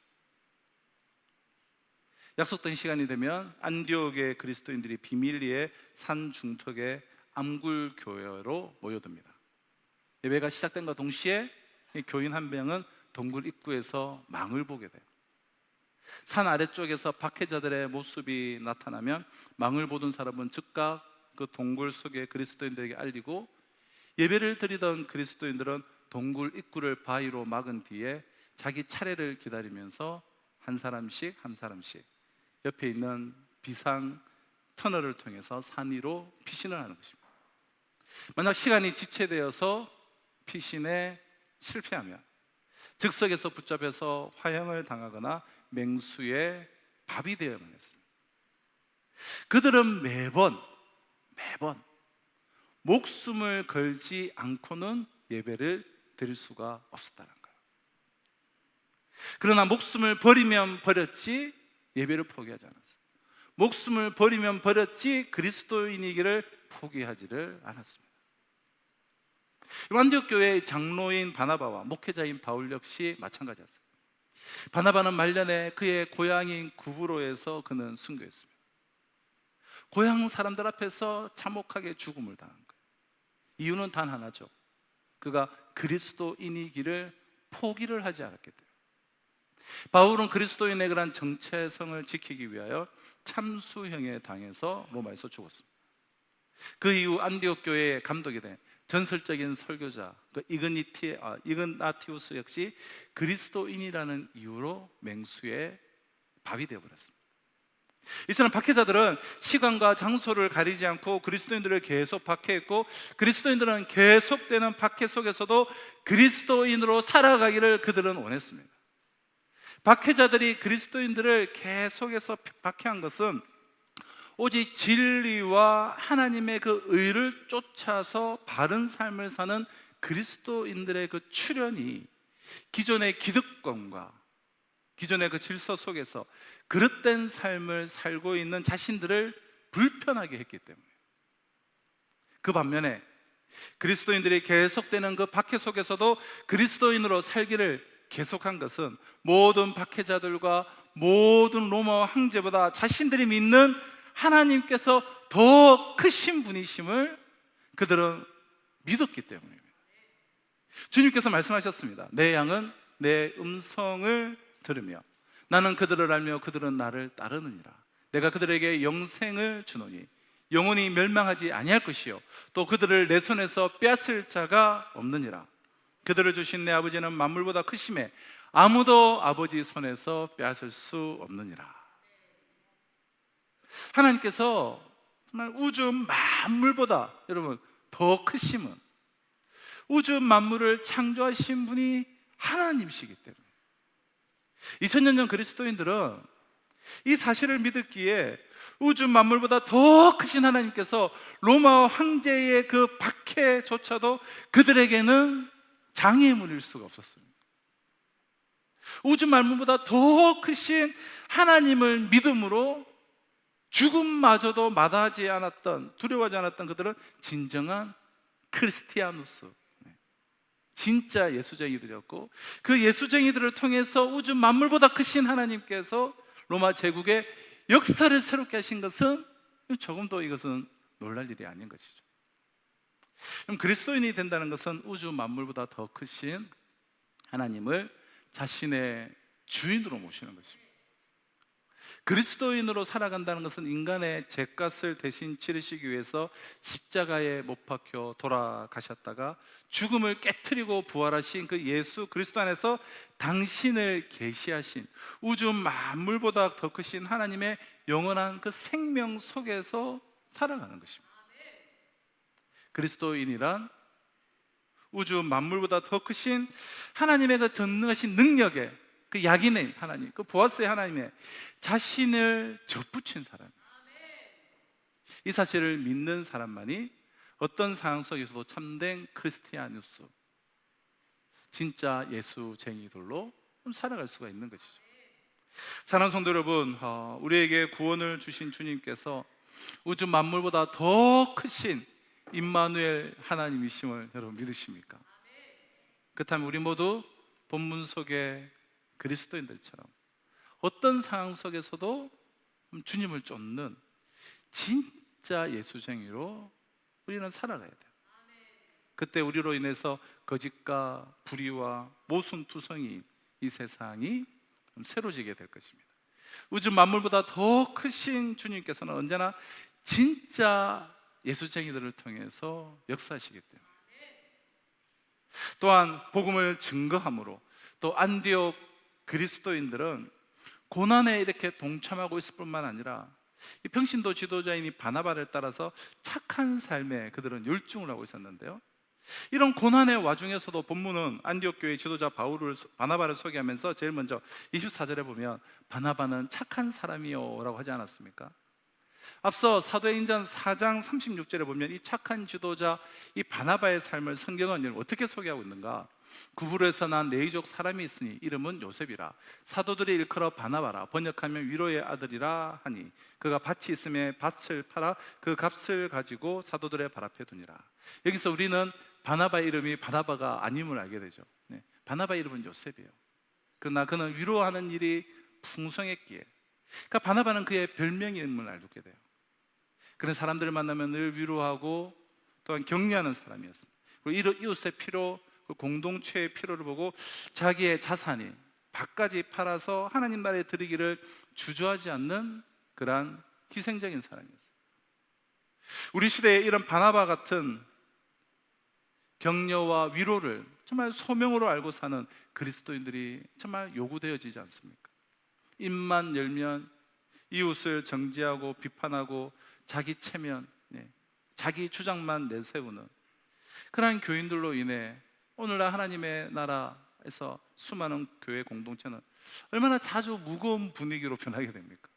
약속된 시간이 되면 안디옥의 그리스도인들이 비밀리에 산 중턱의 암굴 교회로 모여듭니다. 예배가 시작된과 동시에 교인 한 명은 동굴 입구에서 망을 보게 돼요. 산 아래쪽에서 박해자들의 모습이 나타나면 망을 보던 사람은 즉각 그 동굴 속에 그리스도인들에게 알리고, 예배를 드리던 그리스도인들은 동굴 입구를 바위로 막은 뒤에 자기 차례를 기다리면서 한 사람씩 옆에 있는 비상 터널을 통해서 산 위로 피신을 하는 것입니다. 만약 시간이 지체되어서 피신에 실패하면 즉석에서 붙잡혀서 화형을 당하거나 맹수의 밥이 되어야만 했습니다. 그들은 매번 목숨을 걸지 않고는 예배를 드릴 수가 없었다는 거예요. 그러나 목숨을 버리면 버렸지 예배를 포기하지 않았어요. 목숨을 버리면 버렸지 그리스도인이기를 포기하지를 않았습니다. 안디옥 교회의 장로인 바나바와 목회자인 바울 역시 마찬가지였어요. 바나바는 말년에 그의 고향인 구브로에서 그는 순교했습니다. 고향 사람들 앞에서 참혹하게 죽음을 당한 거예요. 이유는 단 하나죠. 그가 그리스도인이기를 포기를 하지 않았기 때문에. 바울은 그리스도인의 그런 정체성을 지키기 위하여 참수형에 당해서 로마에서 죽었습니다. 그 이후 안디옥 교회의 감독이 된 전설적인 설교자 이그나티우스 역시 그리스도인이라는 이유로 맹수의 밥이 되어버렸습니다. 이처럼 박해자들은 시간과 장소를 가리지 않고 그리스도인들을 계속 박해했고, 그리스도인들은 계속되는 박해 속에서도 그리스도인으로 살아가기를 그들은 원했습니다. 박해자들이 그리스도인들을 계속해서 박해한 것은 오직 진리와 하나님의 그 의를 쫓아서 바른 삶을 사는 그리스도인들의 그 출현이 기존의 기득권과 기존의 그 질서 속에서 그릇된 삶을 살고 있는 자신들을 불편하게 했기 때문에, 그 반면에 그리스도인들이 계속되는 그 박해 속에서도 그리스도인으로 살기를 계속한 것은 모든 박해자들과 모든 로마 황제보다 자신들이 믿는 하나님께서 더 크신 분이심을 그들은 믿었기 때문입니다. 주님께서 말씀하셨습니다. 내 양은 내 음성을 들으며 나는 그들을 알며 그들은 나를 따르느니라. 내가 그들에게 영생을 주노니 영원히 멸망하지 아니할 것이요 또 그들을 내 손에서 빼앗을 자가 없느니라. 그들을 주신 내 아버지는 만물보다 크심에 아무도 아버지 손에서 빼앗을 수 없느니라. 하나님께서 정말 우주 만물보다 여러분 더 크심은 우주 만물을 창조하신 분이 하나님이시기 때문에 2000년 전 그리스도인들은 이 사실을 믿었기에 우주 만물보다 더 크신 하나님께서 로마 황제의 그 박해조차도 그들에게는 장애물일 수가 없었습니다. 우주 만물보다 더 크신 하나님을 믿음으로 죽음마저도 마다하지 않았던, 두려워하지 않았던 그들은 진정한 크리스티아누스, 진짜 예수쟁이들이었고, 그 예수쟁이들을 통해서 우주 만물보다 크신 하나님께서 로마 제국의 역사를 새롭게 하신 것은 조금도 이것은 놀랄 일이 아닌 것이죠. 그럼 그리스도인이 된다는 것은 우주 만물보다 더 크신 하나님을 자신의 주인으로 모시는 것입니다. 그리스도인으로 살아간다는 것은 인간의 죄값을 대신 치르시기 위해서 십자가에 못 박혀 돌아가셨다가 죽음을 깨트리고 부활하신 그 예수 그리스도 안에서 당신을 계시하신 우주 만물보다 더 크신 하나님의 영원한 그 생명 속에서 살아가는 것입니다. 그리스도인이란 우주 만물보다 더 크신 하나님의 그 전능하신 능력에 그 약인의 하나님, 그 보아스의 하나님의 자신을 접붙인 사람, 이 사실을 믿는 사람만이 어떤 상황 속에서도 참된 크리스티아누스, 진짜 예수쟁이들로 살아갈 수가 있는 것이죠. 사랑하는 성도 여러분, 우리에게 구원을 주신 주님께서 우주 만물보다 더 크신 임마누엘 하나님이심을 여러분 믿으십니까? 그렇다면 우리 모두 본문 속에 그리스도인들처럼 어떤 상황 속에서도 주님을 쫓는 진짜 예수쟁이로 우리는 살아가야 돼요. 그때 우리로 인해서 거짓과 불의와 모순투성이 이 세상이 새로지게 될 것입니다. 우주 만물보다 더 크신 주님께서는 언제나 진짜 예수쟁이들을 통해서 역사하시기 때문에, 또한 복음을 증거함으로 또 안디옥 그리스도인들은 고난에 이렇게 동참하고 있을 뿐만 아니라 이 평신도 지도자인 이 바나바를 따라서 착한 삶에 그들은 열중을 하고 있었는데요, 이런 고난의 와중에서도 본문은 안디옥 교회 지도자 바나바를 소개하면서 제일 먼저 24절에 보면 바나바는 착한 사람이요 라고 하지 않았습니까? 앞서 사도행전 4장 36절에 보면 이 착한 지도자 이 바나바의 삶을 성경은 어떻게 소개하고 있는가? 구브로에서 난 레위족 사람이 있으니 이름은 요셉이라. 사도들이 일컬어 바나바라. 번역하면 위로의 아들이라 하니 그가 밭이 있음에 밭을 팔아 그 값을 가지고 사도들의 발 앞에 두니라. 여기서 우리는 바나바의 이름이 바나바가 아님을 알게 되죠. 바나바의 이름은 요셉이에요. 그러나 그는 위로하는 일이 풍성했기에, 그러니까 바나바는 그의 별명임을 알게 돼요. 그런 사람들을 만나면 늘 위로하고 또한 격려하는 사람이었습니다. 그리고 이웃의 필요, 그 공동체의 필요를 보고 자기의 자산이 밭까지 팔아서 하나님 나라에 드리기를 주저하지 않는 그러한 희생적인 사람이었어요. 우리 시대에 이런 바나바 같은 격려와 위로를 정말 소명으로 알고 사는 그리스도인들이 정말 요구되어지지 않습니까? 입만 열면 이웃을 정죄하고 비판하고 자기 체면, 자기 주장만 내세우는 그러한 교인들로 인해 오늘날 하나님의 나라에서 수많은 교회 공동체는 얼마나 자주 무거운 분위기로 변하게 됩니까?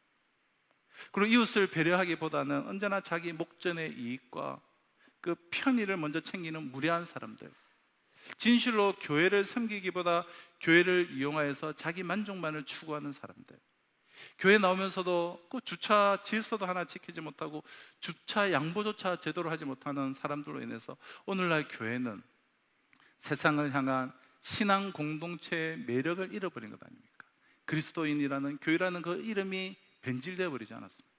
그리고 이웃을 배려하기보다는 언제나 자기 목전의 이익과 그 편의를 먼저 챙기는 무례한 사람들, 진실로 교회를 섬기기보다 교회를 이용하여서 자기 만족만을 추구하는 사람들, 교회 나오면서도 그 주차 질서도 하나 지키지 못하고 주차 양보조차 제대로 하지 못하는 사람들로 인해서 오늘날 교회는 세상을 향한 신앙 공동체의 매력을 잃어버린 것 아닙니까? 그리스도인이라는 교회라는 그 이름이 변질되어 버리지 않았습니까?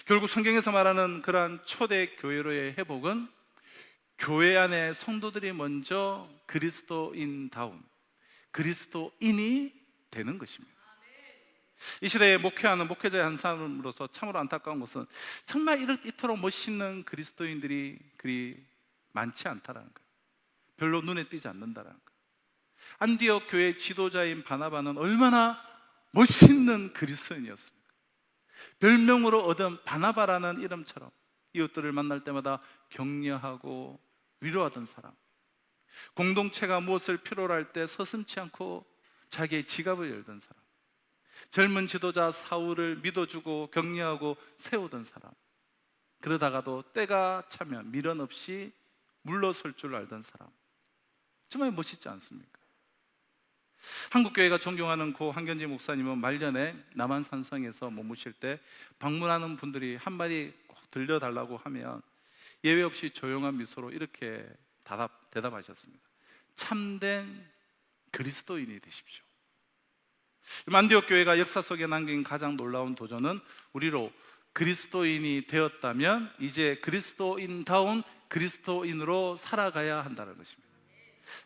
결국 성경에서 말하는 그러한 초대 교회로의 회복은 교회 안에 성도들이 먼저 그리스도인다운 그리스도인이 되는 것입니다. 이 시대에 목회하는 목회자의 한 사람으로서 참으로 안타까운 것은 정말 이토록 멋있는 그리스도인들이 그리 많지 않다라는 거예요. 별로 눈에 띄지 않는다라는 거예요. 안디옥 교회 지도자인 바나바는 얼마나 멋있는 그리스도인이었습니까? 별명으로 얻은 바나바라는 이름처럼 이웃들을 만날 때마다 격려하고 위로하던 사람, 공동체가 무엇을 필요로 할 때 서슴지 않고 자기의 지갑을 열던 사람, 젊은 지도자 사울을 믿어주고 격려하고 세우던 사람, 그러다가도 때가 차면 미련 없이 물러설 줄 알던 사람, 정말 멋있지 않습니까? 한국교회가 존경하는 고 한견지 목사님은 말년에 남한 산성에서 머무실 때 방문하는 분들이 한마디 꼭 들려달라고 하면 예외 없이 조용한 미소로 이렇게 대답하셨습니다. 참된 그리스도인이 되십시오. 안디옥 교회가 역사 속에 남긴 가장 놀라운 도전은 우리로 그리스도인이 되었다면 이제 그리스도인다운 그리스도인으로 살아가야 한다는 것입니다.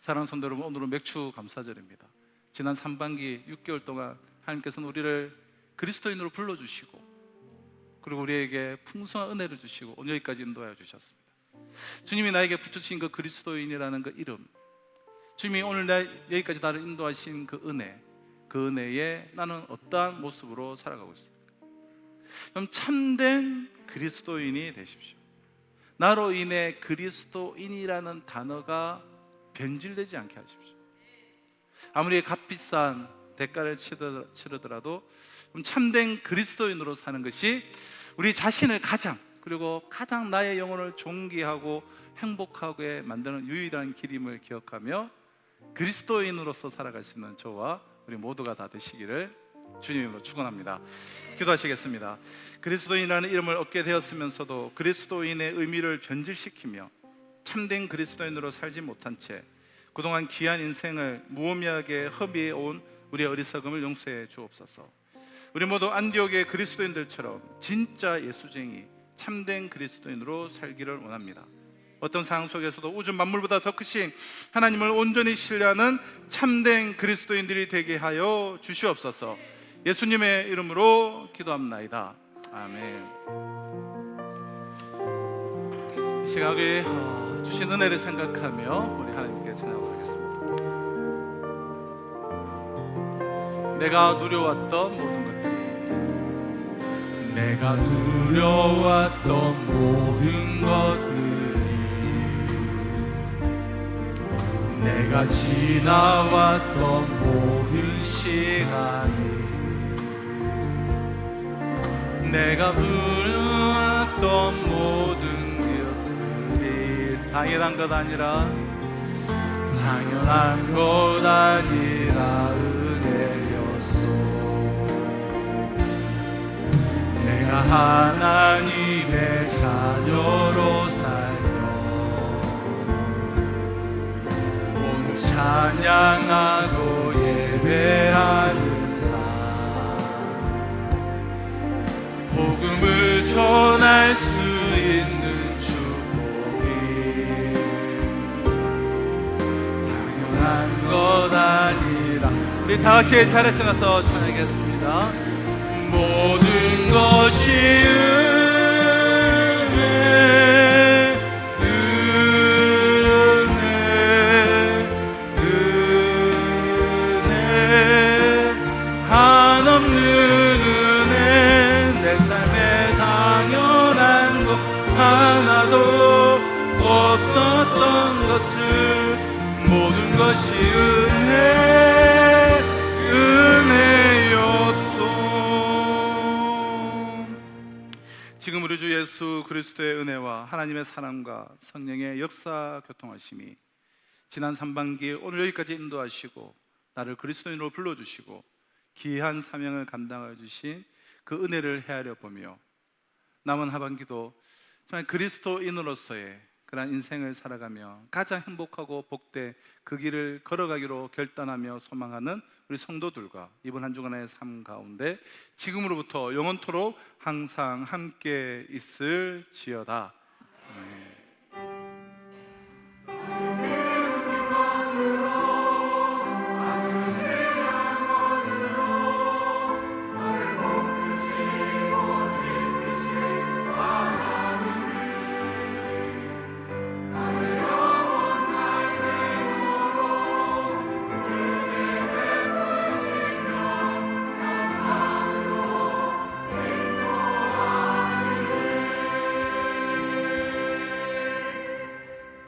사랑하는 성도 여러분, 오늘은 맥주 감사절입니다. 지난 3반기 6개월 동안 하나님께서는 우리를 그리스도인으로 불러주시고 그리고 우리에게 풍성한 은혜를 주시고 오늘 여기까지 인도하여 주셨습니다. 주님이 나에게 붙여주신 그 그리스도인이라는 그 이름, 주님이 오늘 여기까지 나를 인도하신 그 은혜, 그 은혜에 나는 어떠한 모습으로 살아가고 있습니까? 그럼 참된 그리스도인이 되십시오. 나로 인해 그리스도인이라는 단어가 변질되지 않게 하십시오. 아무리 값비싼 대가를 치르더라도 참된 그리스도인으로 사는 것이 우리 자신을 그리고 가장 나의 영혼을 존귀하고 행복하게 만드는 유일한 길임을 기억하며 그리스도인으로서 살아갈 수 있는 저와 우리 모두가 다 되시기를 주님으로 축원합니다. 기도하시겠습니다. 그리스도인이라는 이름을 얻게 되었으면서도 그리스도인의 의미를 변질시키며 참된 그리스도인으로 살지 못한 채 그동안 귀한 인생을 무의미하게 허비해 온 우리의 어리석음을 용서해 주옵소서. 우리 모두 안디옥의 그리스도인들처럼 진짜 예수쟁이 참된 그리스도인으로 살기를 원합니다. 어떤 상황 속에서도 우주 만물보다 더 크신 하나님을 온전히 신뢰하는 참된 그리스도인들이 되게 하여 주시옵소서. 예수님의 이름으로 기도합나이다. 아멘. 이 시간 우리 주신 은혜를 생각하며 우리 하나님께 찬양하겠습니다. 내가 누려왔던 모든 것들, 내가 누려왔던 모든 것들이, 내가 지나왔던 모든 시간이, 내가 누려왔던 모든 것들이 당연한 것 아니라 당연한 것 아니라 은혜였소. 내가 하나님의 자녀로 살며 오늘 찬양하고 예배하는 삶, 복음을 전할 수 있는 축복이 당연한 것 아니라. 우리 우리 다 같이 자리에서 나서 찬양하겠습니다. 모든 것이 은혜, 한없는 은혜, 내 삶에 당연한 것 하나도 없었던 것을, 모든 것이 은혜였소. 지금 우리 주 예수 그리스도의 은혜와 하나님의 사랑과 성령의 역사 교통하심이 지난 3반기 오늘 여기까지 인도하시고 나를 그리스도인으로 불러주시고 귀한 사명을 감당하여 주신 그 은혜를 헤아려 보며 남은 하반기도 정말 그리스도인으로서의 그런 인생을 살아가며 가장 행복하고 복된 그 길을 걸어가기로 결단하며 소망하는 우리 성도들과 이번 한 주간의 삶 가운데 지금으로부터 영원토록 항상 함께 있을지어다.